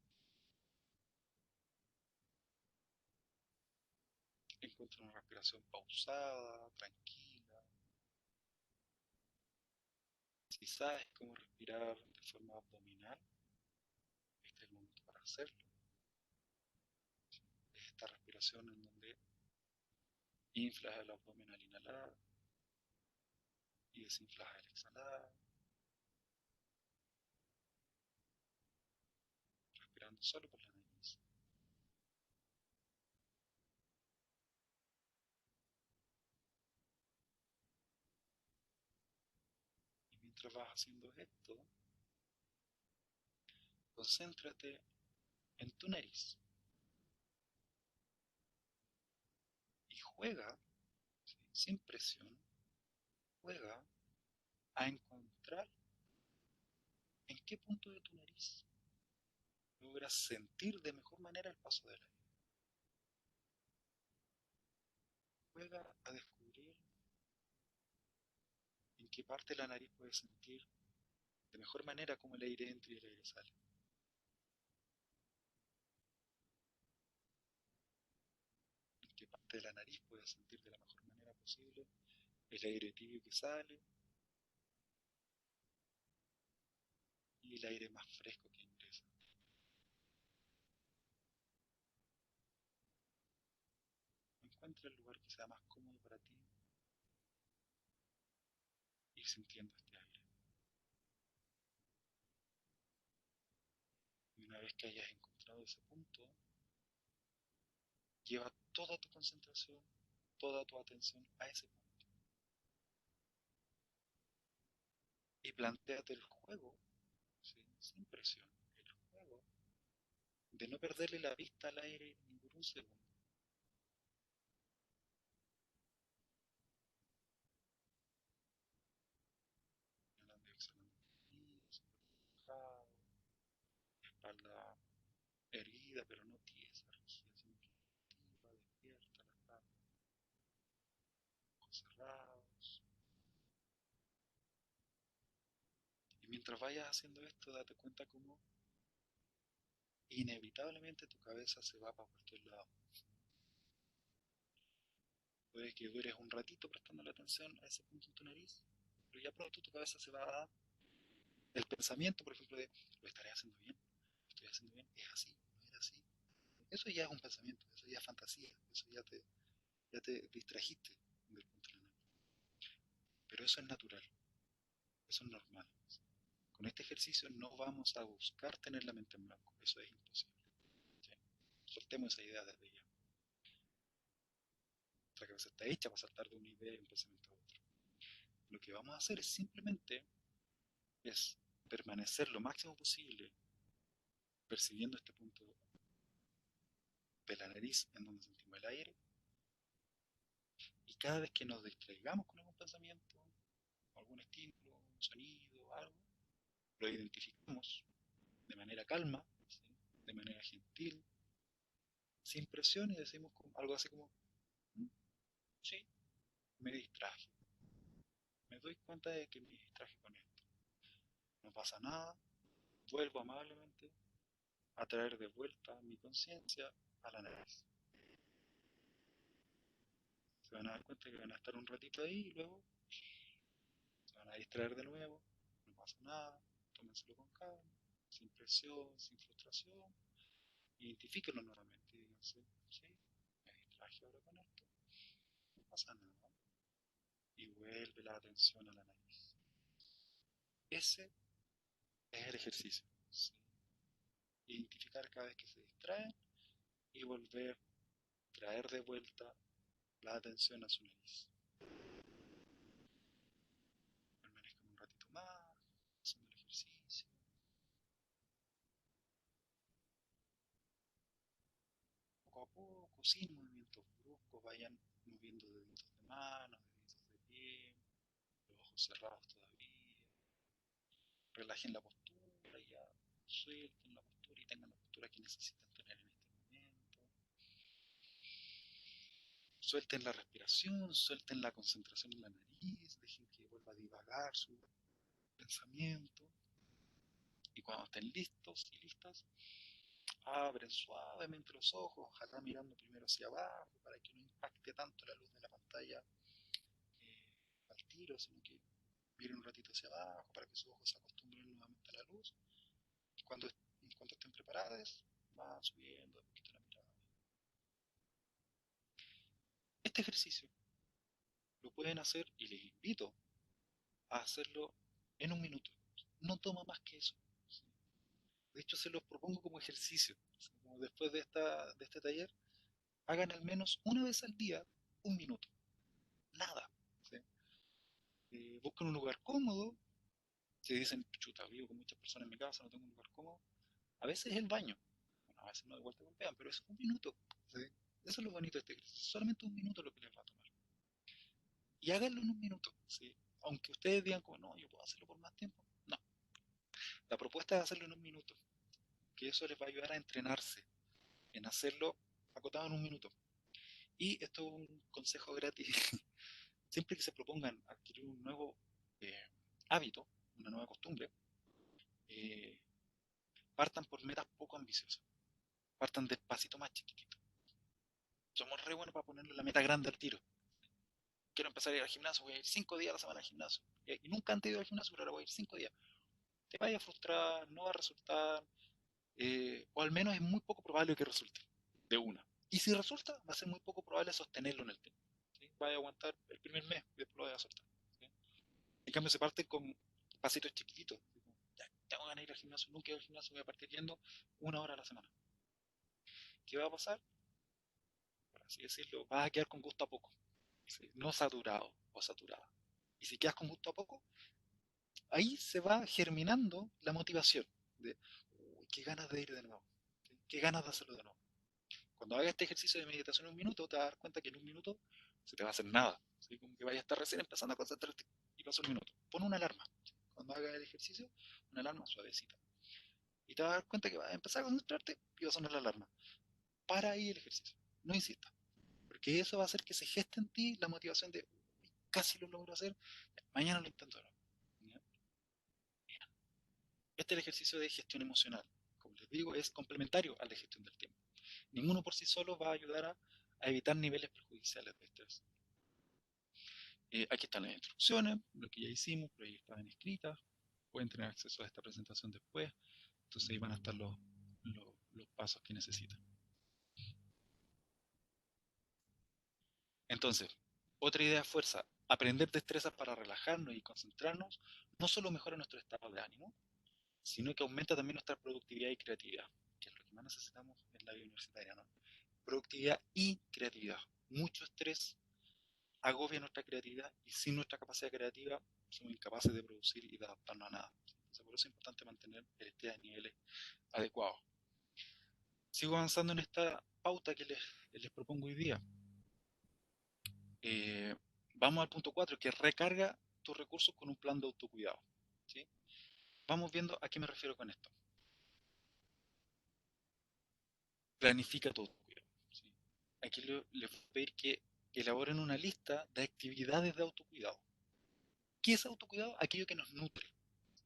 Encuentra una respiración pausada, tranquila. Si sabes cómo respirar de forma abdominal, este es el momento para hacerlo. Es esta respiración en donde inflas el abdomen al inhalar y desinflas al exhalar, respirando solo por la nariz. Y mientras vas haciendo esto, concéntrate en tu nariz y juega, ¿sí? Sin presión, juega a encontrar en qué punto de tu nariz logras sentir de mejor manera el paso del aire. Juega a descubrir en qué parte de la nariz puedes sentir de mejor manera cómo el aire entra y el aire sale. En qué parte de la nariz puedes sentir de la mejor manera posible el aire tibio que sale y el aire más fresco que ingresa. Encuentra el lugar que sea más cómodo para ti, ir sintiendo este aire. Y una vez que hayas encontrado ese punto, lleva toda tu concentración, toda tu atención a ese punto. Y planteate el juego, ¿sí? Sin presión, el juego de no perderle la vista al aire ni por un segundo. Inhalando y exhalando relajado, espalda erguida pero no tiesa, rígida, sino que activa, despierta la espalda, ojos cerrados. Y mientras vayas haciendo esto, date cuenta cómo inevitablemente tu cabeza se va para cualquier lado. Puede que dures un ratito prestando la atención a ese punto en tu nariz, pero ya pronto tu cabeza se va a el pensamiento, por ejemplo, de lo estaré haciendo bien, lo estoy haciendo bien, es así, no es así. Eso ya es un pensamiento, eso ya es fantasía, eso ya te distrajiste del punto de la nave. Pero eso es natural, eso es normal. Con este ejercicio no vamos a buscar tener la mente en blanco, eso es imposible. ¿Sí? Soltemos esa idea desde ya. Nuestra cabeza está hecha para saltar de una idea y un pensamiento a otro. Lo que vamos a hacer es simplemente es permanecer lo máximo posible percibiendo este punto de la nariz en donde sentimos el aire, y cada vez que nos distraigamos con algún pensamiento, algún estímulo, un sonido, algo, lo identificamos de manera calma, ¿sí? De manera gentil, sin presión, y decimos algo así como, "Mm, sí, me distraje, me doy cuenta de que me distraje con esto, no pasa nada, vuelvo amablemente a traer de vuelta mi conciencia a la nariz". Se van a dar cuenta que van a estar un ratito ahí y luego se van a distraer de nuevo, no pasa nada, tómenselo con calma, sin presión, sin frustración, identifíquenlo nuevamente y díganse, sí, me distraje ahora con esto, no pasa nada, y vuelve la atención a la nariz. Ese es el ejercicio, ¿sí? Identificar cada vez que se distraen y volver, traer de vuelta la atención a su nariz. Permanezcan un ratito más haciendo el ejercicio. Poco a poco, sin movimientos bruscos, vayan moviendo deditos de mano, deditos de pie, los ojos cerrados todavía. Relajen la postura y ya suelten la postura y tengan la postura que necesitan tener en este momento. Suelten la respiración, suelten la concentración en la nariz, dejen que vuelva a divagar su pensamiento. Y cuando estén listos y listas, abren suavemente los ojos, ojalá mirando primero hacia abajo para que no impacte tanto la luz de la pantalla al tiro, sino que miren un ratito hacia abajo para que sus ojos se acostumbren nuevamente a la luz. Cuando, en cuanto estén preparadas, van subiendo un poquito la mirada. Este ejercicio lo pueden hacer, y les invito a hacerlo en un minuto. No toma más que eso. De hecho, se los propongo como ejercicio. Como después de este taller, hagan al menos una vez al día un minuto. Nada. ¿Sí? Busquen un lugar cómodo. Si dicen, chuta, vivo con muchas personas en mi casa, no tengo un lugar cómodo. A veces es el baño. Bueno, a veces no, igual te golpean, pero es un minuto. ¿Sí? Eso es lo bonito de este ejercicio. Solamente un minuto lo que les va a tomar. Y háganlo en un minuto. ¿Sí? Aunque ustedes digan como, no, yo puedo hacerlo por más tiempo. No. La propuesta es hacerlo en un minuto. Que eso les va a ayudar a entrenarse en hacerlo acotado en un minuto. Y esto es un consejo gratis. Siempre que se propongan adquirir un nuevo eh, hábito, una nueva costumbre, eh, partan por metas poco ambiciosas. Partan despacito más chiquitito. Somos re buenos para ponerle la meta grande al tiro. Quiero empezar a ir al gimnasio, voy a ir 5 días a la semana al gimnasio. Y nunca antes he ido al gimnasio, pero ahora voy a ir 5 días. Te vaya a frustrar, no va a resultar, o al menos es muy poco probable que resulte de una. Y si resulta, va a ser muy poco probable sostenerlo en el tiempo. ¿Sí? Vaya a aguantar el primer mes y después lo voy a soltar. ¿Sí? En cambio, se parte con pasitos chiquititos. Ya, tengo ganas de ir al gimnasio, nunca he ido al gimnasio, voy a partir yendo 1 hora a la semana. ¿Qué va a pasar? Por así decirlo, vas a quedar con gusto a poco. ¿Sí? No saturado o saturada. Y si quedas con gusto a poco, ahí se va germinando la motivación de, uy, qué ganas de ir de nuevo, ¿sí? Qué ganas de hacerlo de nuevo. Cuando hagas este ejercicio de meditación en un minuto, te vas a dar cuenta que en un minuto se te va a hacer nada. ¿Sí? Como que vayas a estar recién empezando a concentrarte y pasó un minuto. Pon una alarma. ¿Sí? Cuando hagas el ejercicio, una alarma suavecita. Y te vas a dar cuenta que vas a empezar a concentrarte y va a sonar la alarma. Para ahí el ejercicio. No insistas. Porque eso va a hacer que se geste en ti la motivación de casi lo logro hacer, mañana lo intento de nuevo. Este es el ejercicio de gestión emocional. Como les digo, es complementario al de gestión del tiempo. Ninguno por sí solo va a ayudar a evitar niveles perjudiciales de estrés. Aquí están las instrucciones, lo que ya hicimos, por ahí están escritas. Pueden tener acceso a esta presentación después. Entonces ahí van a estar los pasos que necesitan. Entonces, otra idea fuerza, aprender destrezas para relajarnos y concentrarnos, no solo mejora nuestro estado de ánimo, sino que aumenta también nuestra productividad y creatividad, que es lo que más necesitamos en la vida universitaria, ¿no? Productividad y creatividad. Mucho estrés agobia nuestra creatividad y sin nuestra capacidad creativa somos incapaces de producir y de adaptarnos a nada. Entonces, por eso es importante mantener el estrés a niveles adecuados. Sigo avanzando en esta pauta que les propongo hoy día. Eh, Vamos al punto 4, que recarga tus recursos con un plan de autocuidado. ¿Sí? Vamos viendo a qué me refiero con esto. Planifica tu autocuidado. ¿Sí? Aquí les voy a pedir que elaboren una lista de actividades de autocuidado. ¿Qué es autocuidado? Aquello que nos nutre,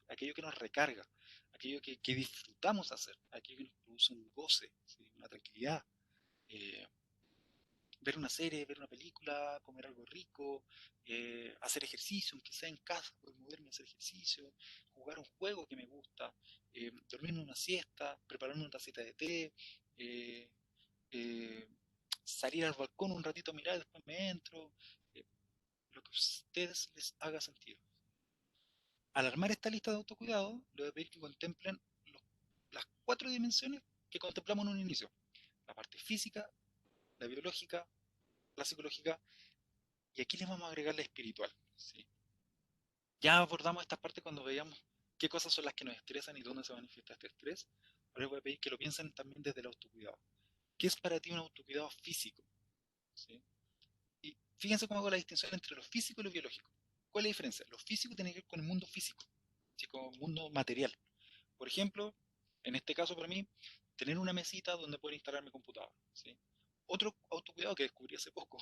aquello que nos recarga, aquello que disfrutamos hacer, aquello que nos produce un goce, ¿sí? Una tranquilidad. Eh, Ver una serie, ver una película, comer algo rico, hacer ejercicio, aunque sea en casa, poder moverme a hacer ejercicio, jugar un juego que me gusta, dormirme una siesta, prepararme una tacita de té, eh, eh, salir al balcón un ratito a mirar y después me entro, eh, lo que a ustedes les haga sentido. Al armar esta lista de autocuidado, les voy a pedir que contemplen las cuatro dimensiones que contemplamos en un inicio. La parte física, la biológica, la psicológica y aquí les vamos a agregar la espiritual. ¿Sí? Ya abordamos esta parte cuando veíamos qué cosas son las que nos estresan y dónde se manifiesta este estrés. Ahora les voy a pedir que lo piensen también desde el autocuidado. ¿Qué es para ti un autocuidado físico? ¿Sí? Y fíjense cómo hago la distinción entre lo físico y lo biológico. ¿Cuál es la diferencia? Lo físico tiene que ver con el mundo físico, ¿sí? Con el mundo material. Por ejemplo, en este caso para mí, tener una mesita donde poder instalar mi computador. ¿Sí? Otro autocuidado que descubrí hace poco,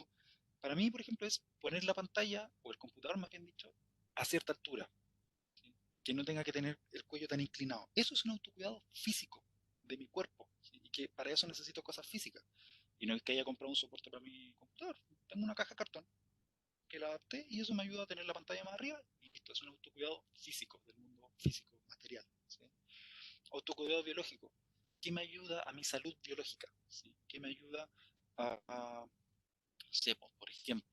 para mí, por ejemplo, es poner la pantalla, o el computador más bien dicho, a cierta altura, ¿sí? Que no tenga que tener el cuello tan inclinado. Eso es un autocuidado físico de mi cuerpo, ¿sí? Y que para eso necesito cosas físicas. Y no es que haya comprado un soporte para mi computador. Tengo una caja de cartón que la adapté y eso me ayuda a tener la pantalla más arriba y esto es un autocuidado físico, del mundo físico, material. ¿Sí? Autocuidado biológico, ¿qué me ayuda a mi salud biológica? ¿Sí? ¿Qué me ayuda a no sé, por ejemplo,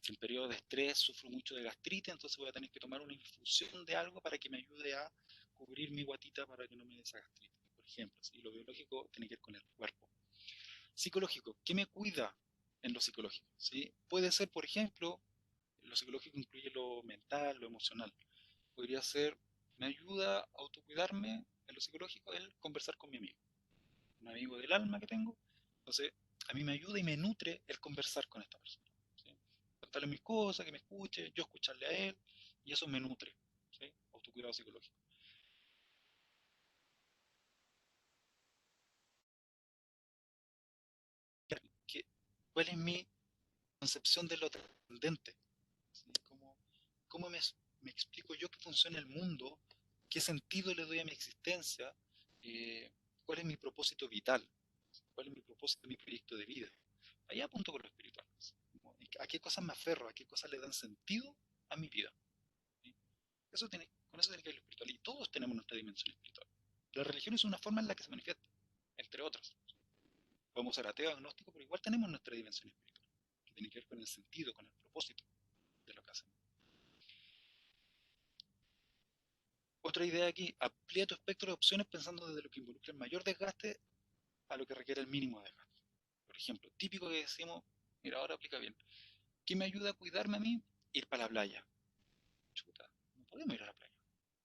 si en periodo de estrés sufro mucho de gastritis, entonces voy a tener que tomar una infusión de algo para que me ayude a cubrir mi guatita para que no me dé esa gastritis, por ejemplo. ¿Sí? Lo biológico tiene que ver con el cuerpo. Psicológico, ¿qué me cuida en lo psicológico? ¿Sí? Puede ser, por ejemplo, lo psicológico incluye lo mental, lo emocional. Podría ser, me ayuda a autocuidarme en lo psicológico el conversar con mi amigo, un amigo del alma que tengo. Entonces, a mí me ayuda y me nutre el conversar con esta persona. ¿Sí? Contarle mis cosas, que me escuche, yo escucharle a él, y eso me nutre. ¿Sí? Autocuidado psicológico. ¿Qué, ¿Cuál es mi concepción de lo trascendente? ¿Sí? ¿Cómo me explico yo que funciona el mundo? ¿Qué sentido le doy a mi existencia? Eh, ¿Cuál es mi propósito vital? ¿Cuál es mi propósito, mi proyecto de vida? Allá apunto con lo espiritual. ¿A qué cosas me aferro? ¿A qué cosas le dan sentido a mi vida? ¿Sí? Con eso tiene que ver lo espiritual. Y todos tenemos nuestra dimensión espiritual. La religión es una forma en la que se manifiesta, entre otras. Podemos ser ateos, agnósticos, pero igual tenemos nuestra dimensión espiritual, que tiene que ver con el sentido, con el propósito de lo que hacemos. Otra idea aquí, amplía tu espectro de opciones pensando desde lo que involucra el mayor desgaste a lo que requiere el mínimo desgaste. Por ejemplo, típico que decimos, mira, ahora aplica bien, ¿qué me ayuda a cuidarme a mí? Ir para la playa. Chuta, no podemos ir a la playa.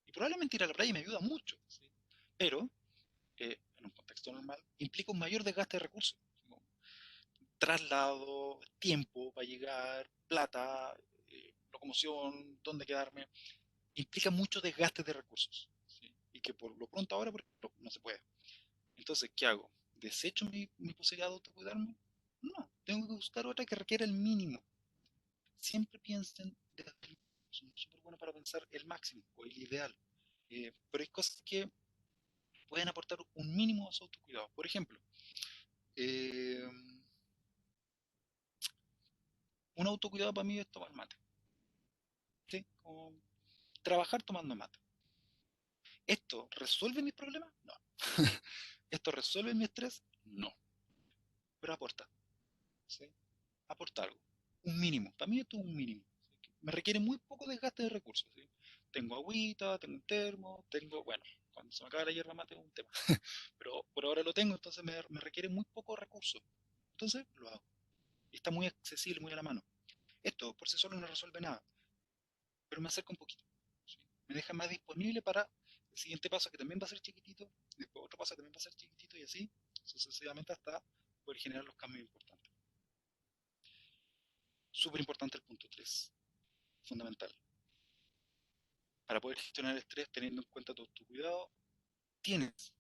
Y probablemente ir a la playa me ayuda mucho, ¿sí? Pero, en un contexto normal, implica un mayor desgaste de recursos. Como traslado, tiempo para llegar, plata, locomoción, dónde quedarme. Implica mucho desgaste de recursos. ¿Sí? Y que por lo pronto ahora, por ejemplo, no se puede. Entonces, ¿qué hago? ¿Desecho mi posibilidad de autocuidarme? No, tengo que buscar otra que requiera el mínimo. Siempre piensen desde el mínimo. Son súper buenos para pensar el máximo o el ideal. Pero hay cosas que pueden aportar un mínimo a su autocuidado. Por ejemplo, eh, un autocuidado para mí es tomar mate. ¿Sí? Como trabajar tomando mate. ¿Esto resuelve mis problemas? No. ¿Esto resuelve mi estrés? No. Pero aporta. ¿Sí? aporta algo, un mínimo. Para mí esto es un mínimo. Me requiere muy poco desgaste de recursos. ¿Sí? Tengo agüita, tengo un termo, tengo, bueno, cuando se me acaba la hierba mate es un tema, pero por ahora lo tengo, entonces me requiere muy poco recurso. Entonces lo hago. Y está muy accesible, muy a la mano. Esto por sí solo no resuelve nada, pero me acerca un poquito. ¿Sí? Me deja más disponible para el siguiente paso que también va a ser chiquitito, después otro paso que también va a ser chiquitito y así sucesivamente hasta poder generar los cambios importantes. Súper importante el punto 3, fundamental. Para poder gestionar el estrés teniendo en cuenta todo tu cuidado, tienes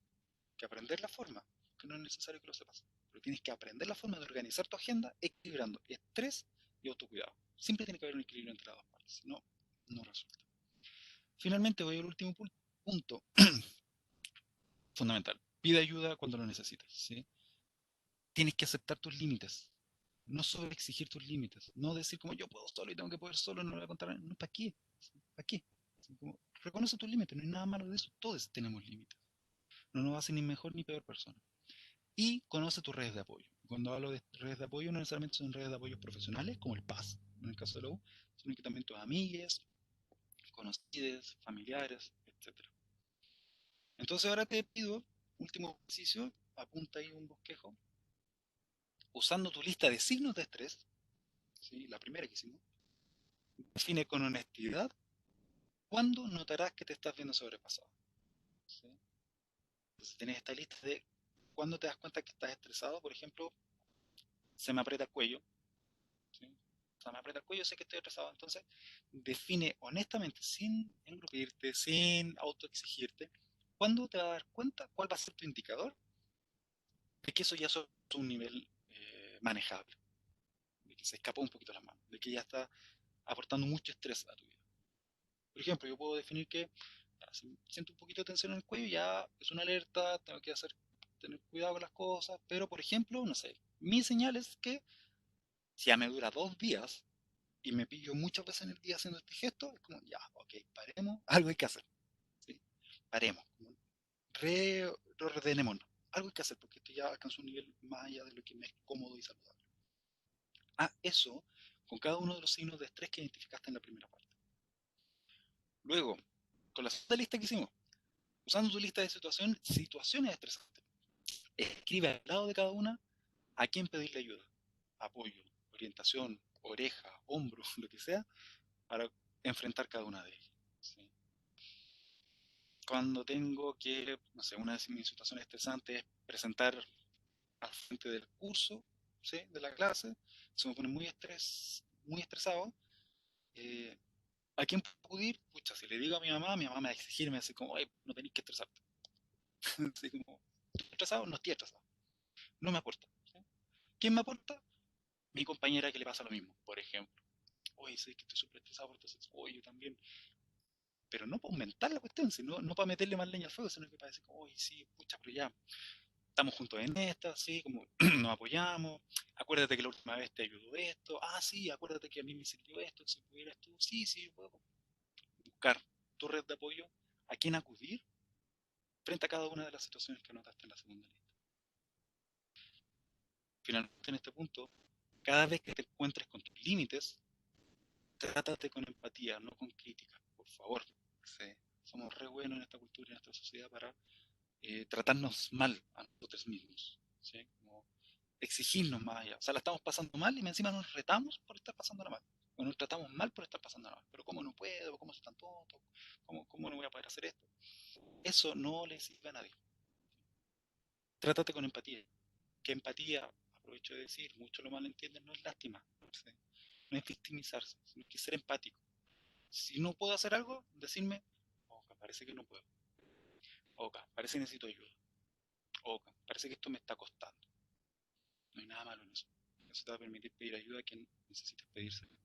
que aprender la forma, que no es necesario que lo sepas, pero tienes que aprender la forma de organizar tu agenda equilibrando estrés y autocuidado. Siempre tiene que haber un equilibrio entre las dos partes, si no, no resulta. Finalmente voy al último punto fundamental. Pide ayuda cuando lo necesites. ¿Sí? Tienes que aceptar tus límites. No sobre exigir tus límites. No decir como yo puedo solo y tengo que poder solo, no lo voy a contar. No, ¿para qué? ¿Para qué? Como, reconoce tus límites, no hay nada malo de eso. Todos tenemos límites. No nos hace ni mejor ni peor persona. Y conoce tus redes de apoyo. Cuando hablo de redes de apoyo, no necesariamente son redes de apoyo profesionales, como el PAS, en el caso de la U, sino que también tus amigues, conocidos, familiares, etc. Entonces ahora te pido, último ejercicio, apunta ahí un bosquejo, usando tu lista de signos de estrés, ¿sí? La primera que hicimos, define con honestidad cuándo notarás que te estás viendo sobrepasado. ¿Sí? Entonces tienes esta lista de cuándo te das cuenta que estás estresado, por ejemplo, se me aprieta el cuello, ¿sí? O sea, me aprieta el cuello, sé que estoy estresado, entonces define honestamente, sin engrupirte, sin autoexigirte, cuándo te vas a dar cuenta, cuál va a ser tu indicador de que eso ya es un nivel manejable, de que se escapó un poquito las manos, de que ya está aportando mucho estrés a tu vida. Por ejemplo, yo puedo definir que si siento un poquito de tensión en el cuello, ya es una alerta, tengo que tener cuidado con las cosas, pero por ejemplo, no sé, mi señal es que si ya me dura 2 días y me pillo muchas veces en el día haciendo este gesto, es como, ya, ok, paremos, algo hay que hacer, ¿sí? Paremos, reordenémonos, algo hay que hacer porque esto ya alcanzó un nivel más allá de lo que me es cómodo y saludable. Eso con cada uno de los signos de estrés que identificaste en la primera parte. Luego, con la segunda lista que hicimos, usando tu lista de situaciones estresantes, escribe al lado de cada una a quién pedirle ayuda, apoyo, orientación, oreja, hombro, lo que sea, para enfrentar cada una de ellas. ¿Sí? Cuando tengo que, no sé, una de mis situaciones estresantes es presentar al frente del curso, ¿sí? De la clase, se me pone muy estresado, eh, ¿a quién puedo acudir? Pucha, si le digo a mi mamá me va a exigir, me va a decir como, no tenéis que estresarte. Así como, ¿estoy estresado? No estoy estresado. No me aporta. ¿Sí? ¿Quién me aporta? Mi compañera que le pasa lo mismo, por ejemplo. Oye, sé que estoy súper estresado por esto. Oye, yo también. Pero no para aumentar la cuestión, sino no para meterle más leña al fuego, sino que para decir, oye, sí, pucha, pero ya, estamos juntos en esta, sí, como nos apoyamos. Acuérdate que la última vez te ayudó esto. Ah, sí, acuérdate que a mí me sirvió esto. Si pudieras tú, sí, sí, yo puedo buscar tu red de apoyo, a quién acudir frente a cada una de las situaciones que anotaste en la segunda lista. Finalmente, en este punto, cada vez que te encuentres con tus límites, trátate con empatía, no con crítica, por favor. Sí. Somos re buenos en esta cultura y en esta sociedad para tratarnos mal a nosotros mismos. ¿Sí? Como exigirnos más allá. O sea, la estamos pasando mal y encima nos retamos por estar pasándola mal. O nos tratamos mal por estar pasándola mal. Pero ¿cómo no puedo? ¿Cómo soy tan tonto? ¿Cómo no voy a poder hacer esto? Eso no le sirve a nadie. Trátate con empatía. Que empatía, aprovecho de decir, muchos lo malentienden, no es lástima. ¿Sí? No es victimizarse, sino que ser empático. Si no puedo hacer algo, decirme, ok, parece que no puedo. Ok, parece que necesito ayuda. Ok, parece que esto me está costando. No hay nada malo en eso. Eso te va a permitir pedir ayuda a quien necesites pedírsela.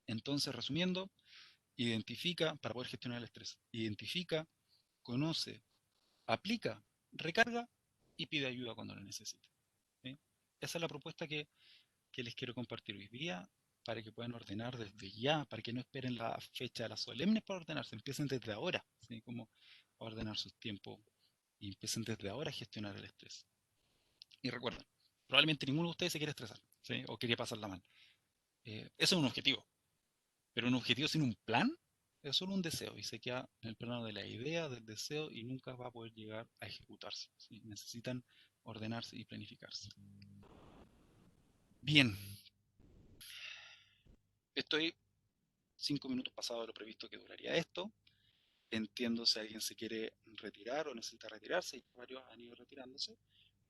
Entonces, resumiendo, identifica, para poder gestionar el estrés, identifica, conoce, aplica, recarga y pide ayuda cuando lo necesite. ¿Sí? Esa es la propuesta que les quiero compartir hoy día para que puedan ordenar desde ya, para que no esperen la fecha de las solemnes para ordenarse, empiecen desde ahora, ¿sí? Como a ordenar sus tiempos y empiecen desde ahora a gestionar el estrés. Y recuerden, probablemente ninguno de ustedes se quiere estresar. ¿sí? O quería pasarla mal. Eso es un objetivo, pero un objetivo sin un plan es solo un deseo y se queda en el plano de la idea, del deseo y nunca va a poder llegar a ejecutarse, ¿sí? Necesitan ordenarse y planificarse. Bien, estoy 5 minutos pasado de lo previsto que duraría esto. Entiendo si alguien se quiere retirar o necesita retirarse, y varios han ido retirándose.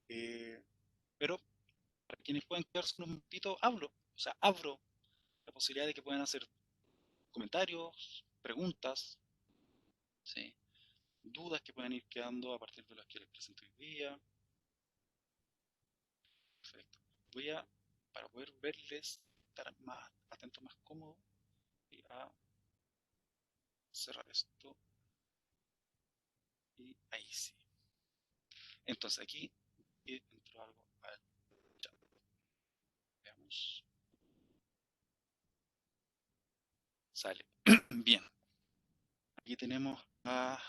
Eh, pero para quienes pueden quedarse un momentito, hablo. O sea, abro la posibilidad de que puedan hacer comentarios, preguntas, ¿sí? Dudas que puedan ir quedando a partir de las que les presento hoy día. Perfecto. Voy a, para poder verles, estar más atento, más cómodo, voy a cerrar esto y ahí sí. Entonces aquí entró algo al chat. Veamos. Sale. Bien. Aquí tenemos a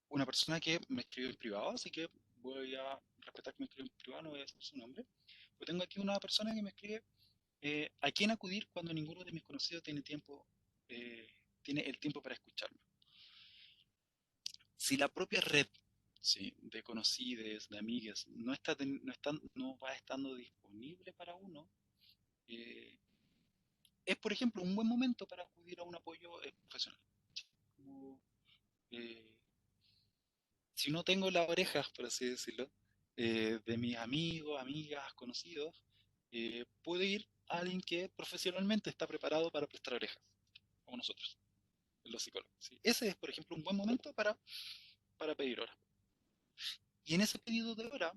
una persona que me escribió en privado, así que voy a respetar que me escribió en privado, no voy a decir su nombre. Pero tengo aquí una persona que me escribe a quién acudir cuando ninguno de mis conocidos eh, tiene el tiempo para escucharme. Si la propia red, sí, de conocidos, de amigas, no va estando disponible para uno, eh, es por ejemplo un buen momento para acudir a un apoyo profesional. Como, eh, si no tengo las orejas, por así decirlo, de mis amigos, amigas, conocidos, puedo ir a alguien que profesionalmente está preparado para prestar orejas, como nosotros, los psicólogos. ¿Sí? Ese es, por ejemplo, un buen momento para pedir hora. Y en ese pedido de hora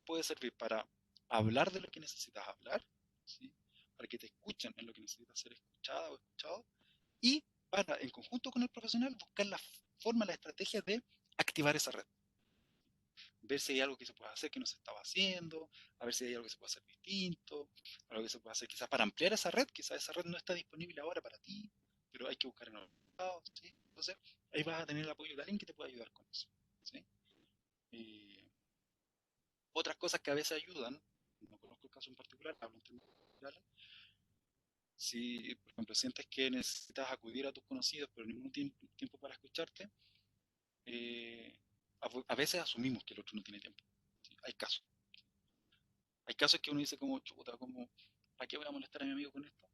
puede servir para hablar de lo que necesitas hablar, ¿sí? Para que te escuchen en lo que necesitas ser escuchada o escuchado, y para, en conjunto con el profesional, buscar la forma, la estrategia de activar esa red. Ver si hay algo que se puede hacer que no se estaba haciendo, a ver si hay algo que se puede hacer distinto, algo que se puede hacer quizás para ampliar esa red, quizás esa red no está disponible ahora para ti, pero hay que buscar en otro lado, ¿sí? Entonces, ahí vas a tener el apoyo de alguien que te pueda ayudar con eso, ¿sí? Eh, Otras cosas que a veces ayudan, no conozco el caso en particular, hablo en términos generales, si, por ejemplo, sientes que necesitas acudir a tus conocidos, pero ningún tiempo para escucharte, eh, a veces asumimos que el otro no tiene tiempo. ¿Sí? Hay casos. Hay casos que uno dice como, chuta, como, ¿para qué voy a molestar a mi amigo con esto?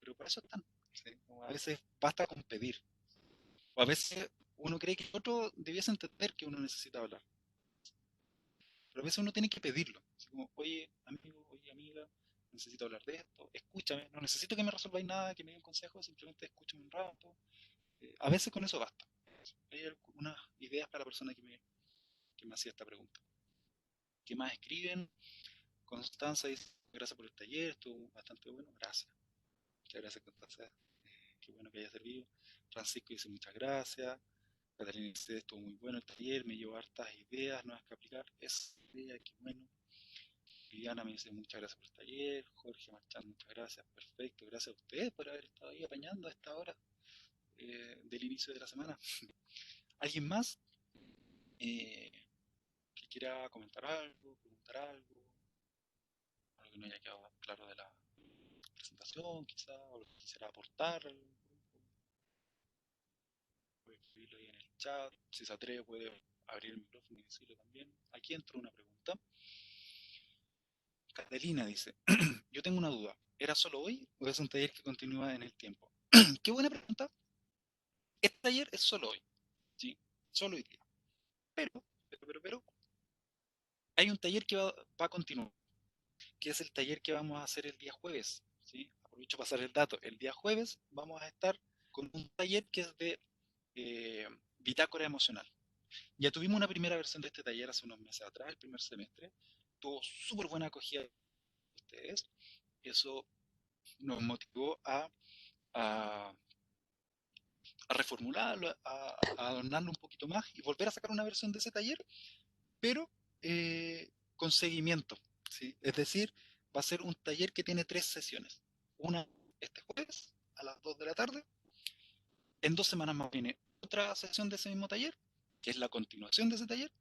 Pero para eso están. ¿Sí? A veces basta con pedir. O a veces uno cree que el otro debiese entender que uno necesita hablar. Pero a veces uno tiene que pedirlo. Así como, oye, amigo, oye, amiga, necesito hablar de esto, escúchame. No necesito que me resolváis nada, que me den consejos, simplemente escúchame un rato. A veces con eso basta. Hay algunas ideas para la persona que me hacía esta pregunta. ¿Qué más escriben? Constanza dice, gracias por el taller, estuvo bastante bueno, gracias. Muchas gracias, Constanza. Qué bueno que haya servido. Francisco dice muchas gracias. Catalina dice, estuvo muy bueno el taller, me llevó hartas ideas nuevas que aplicar. Es idea, qué bueno. Viviana me dice muchas gracias por el taller. Jorge Marchán, muchas gracias. Perfecto. Gracias a ustedes por haber estado ahí apañando a esta hora del inicio de la semana. ¿Alguien más eh, que quiera comentar algo, preguntar algo? Algo que no haya quedado claro de la presentación, quizá, o lo que quisiera aportar al grupo. Puede escribirlo ahí en el chat. Si se atreve, puede abrir el micrófono y decirlo también. Aquí entró una pregunta. Catalina dice: yo tengo una duda. ¿Era solo hoy o es un taller que continúa en el tiempo? Qué buena pregunta. Este taller es solo hoy, ¿sí? Solo hoy día. Pero, hay un taller que va a continuar, que es el taller que vamos a hacer el día jueves, ¿sí? Aprovecho para pasar el dato. El día jueves vamos a estar con un taller que es de bitácora emocional. Ya tuvimos una primera versión de este taller hace unos meses atrás, el primer semestre. Tuvo súper buena acogida de ustedes. Eso nos motivó a, a reformularlo, a adornarlo un poquito más y volver a sacar una versión de ese taller, pero con seguimiento, ¿sí? Es decir, va a ser un taller que tiene 3 sesiones. Una este jueves a las 2 de la tarde. En 2 semanas más viene otra sesión de ese mismo taller, que es la continuación de ese taller.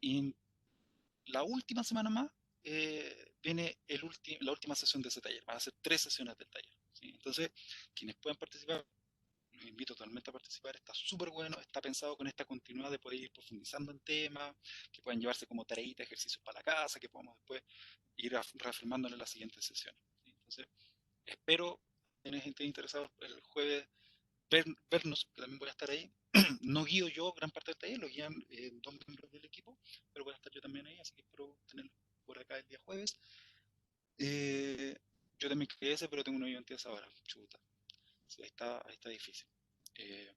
Y en la última semana más viene la última sesión de ese taller. Van a ser 3 sesiones del taller. ¿Sí? Entonces, quienes puedan participar, los invito totalmente a participar. Está súper bueno, está pensado con esta continuidad de poder ir profundizando en temas, que puedan llevarse como tareitas, ejercicios para la casa, que podamos después ir reafirmándolo en las siguientes sesiones. ¿Sí? Entonces, espero tener gente interesada el jueves vernos, que también voy a estar ahí. No guío yo gran parte del taller, lo guían 2 miembros del equipo, pero voy a estar yo también ahí, así que espero tenerlo por acá el día jueves. Eh, yo también quería ese, pero tengo una ayudante a esa hora, chuta. Sí, ahí está difícil. Eh,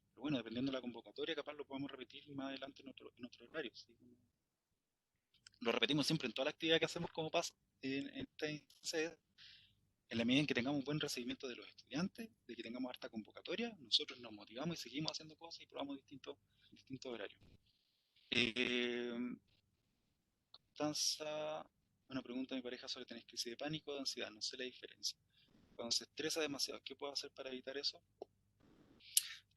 pero bueno, dependiendo de la convocatoria, capaz lo podemos repetir más adelante en otro horario. ¿Sí? Lo repetimos siempre en toda la actividad que hacemos como pasa en esta instancia, en la medida en que tengamos un buen recibimiento de los estudiantes, de que tengamos harta convocatoria, nosotros nos motivamos y seguimos haciendo cosas y probamos distintos horarios. Eh, Constanza, una pregunta a mi pareja sobre tener crisis de pánico o de ansiedad, no sé la diferencia. Cuando se estresa demasiado, ¿qué puedo hacer para evitar eso?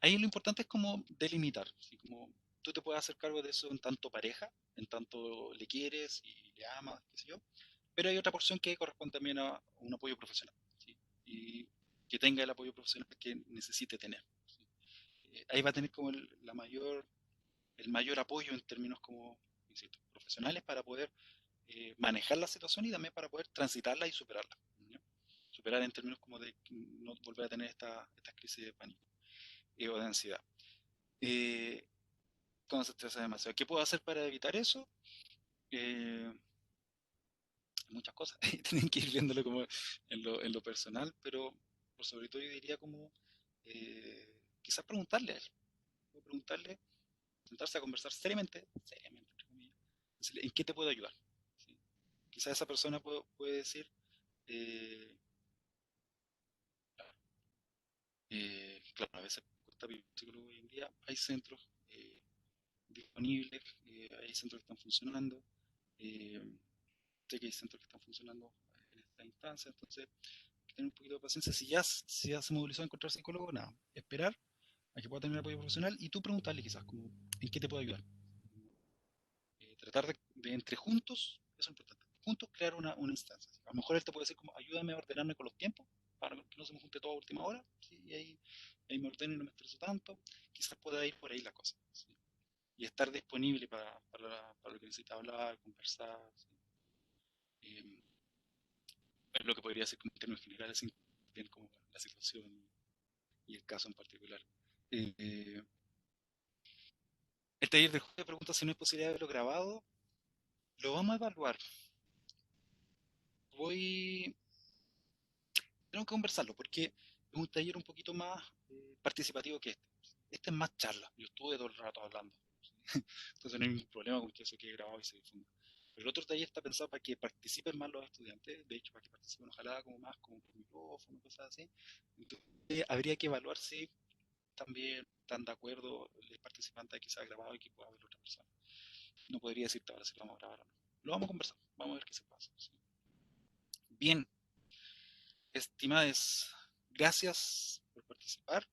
Ahí lo importante es como delimitar, ¿sí? Como tú te puedes hacer cargo de eso en tanto pareja, en tanto le quieres y le amas, qué sé yo, pero hay otra porción que corresponde también a un apoyo profesional, ¿sí? Y que tenga el apoyo profesional que necesite tener. ¿Sí? Ahí va a tener como el mayor apoyo en términos como, insisto, profesionales para poder manejar la situación y también para poder transitarla y superarla. ¿Ya? Superar en términos como de no volver a tener estas crisis de pánico o de ansiedad. Eh, Cuando se estresa demasiado. ¿Qué puedo hacer para evitar eso? Eh, Muchas cosas. Tienen que ir viéndolo como en lo personal, pero por sobre todo yo diría como quizás preguntarle a él. Preguntarle, sentarse a conversar seriamente, entre comillas, decirle, ¿en qué te puedo ayudar? ¿Sí? Quizás esa persona puede decir, eh, claro, a veces cuesta vivir psicólogo hoy en día, hay centros disponibles, hay centros que están funcionando, eh, sé que hay centros que están funcionando en esta instancia, entonces hay que tener un poquito de paciencia. Si ya se movilizó a encontrar psicólogo, nada, esperar a que pueda tener apoyo profesional y tú preguntarle quizás como, ¿en qué te puedo ayudar? Tratar de entre juntos, eso es importante, juntos crear una instancia. A lo mejor él te puede decir como, ayúdame a ordenarme con los tiempos, para que no se me junte todo a última hora, ¿sí? Y ahí me ordeno y no me estreso tanto, quizás pueda ir por ahí la cosa. ¿Sí? Y estar disponible para lo que necesita hablar, conversar. ¿Sí? Eh, es lo que podría ser como en términos generales, sin bien como la situación y el caso en particular. Eh, el taller de juego pregunta si no hay posibilidad de verlo grabado. Lo vamos a evaluar. Voy, tengo que conversarlo porque es un taller un poquito más participativo que este. Este es más charla. Yo estuve todo el rato hablando. Entonces no hay ningún problema con que eso quede grabado y se difunda. Pero el otro taller está pensado para que participen más los estudiantes, de hecho para que participen ojalá como más como por micrófono, cosas así. Entonces habría que evaluar si también están de acuerdo el participante que se ha grabado y que pueda ver otra persona. No podría decirte ahora si lo vamos a grabar o no. Lo vamos a conversar, vamos a ver qué se pasa. ¿Sí? Bien, estimadas, gracias por participar,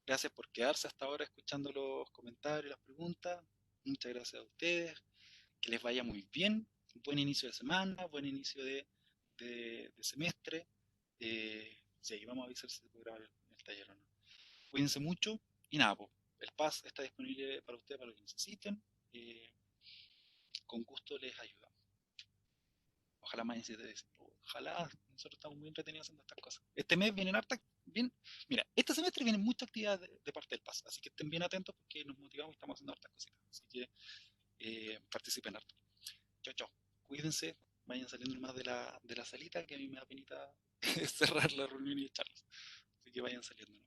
gracias por quedarse hasta ahora escuchando los comentarios, las preguntas. Muchas gracias a ustedes, que les vaya muy bien, buen inicio de semana, buen inicio de semestre. Sí, vamos a avisar si se puede grabar el taller o no. Cuídense mucho y nada, pues, el PAS está disponible para ustedes, para lo que necesiten. Eh, con gusto les ayudamos. Ojalá más de eso. Ojalá nosotros estamos muy entretenidos haciendo estas cosas. Este mes vienen harta, bien, mira, este semestre vienen muchas actividades de parte del PAS, así que estén bien atentos porque nos motivamos y estamos haciendo hartas cositas. Así que participen harto. Chao, chao. Cuídense, vayan saliendo más de la salita, que a mí me da penita cerrar la reunión y echarlos. Así que vayan saliendo.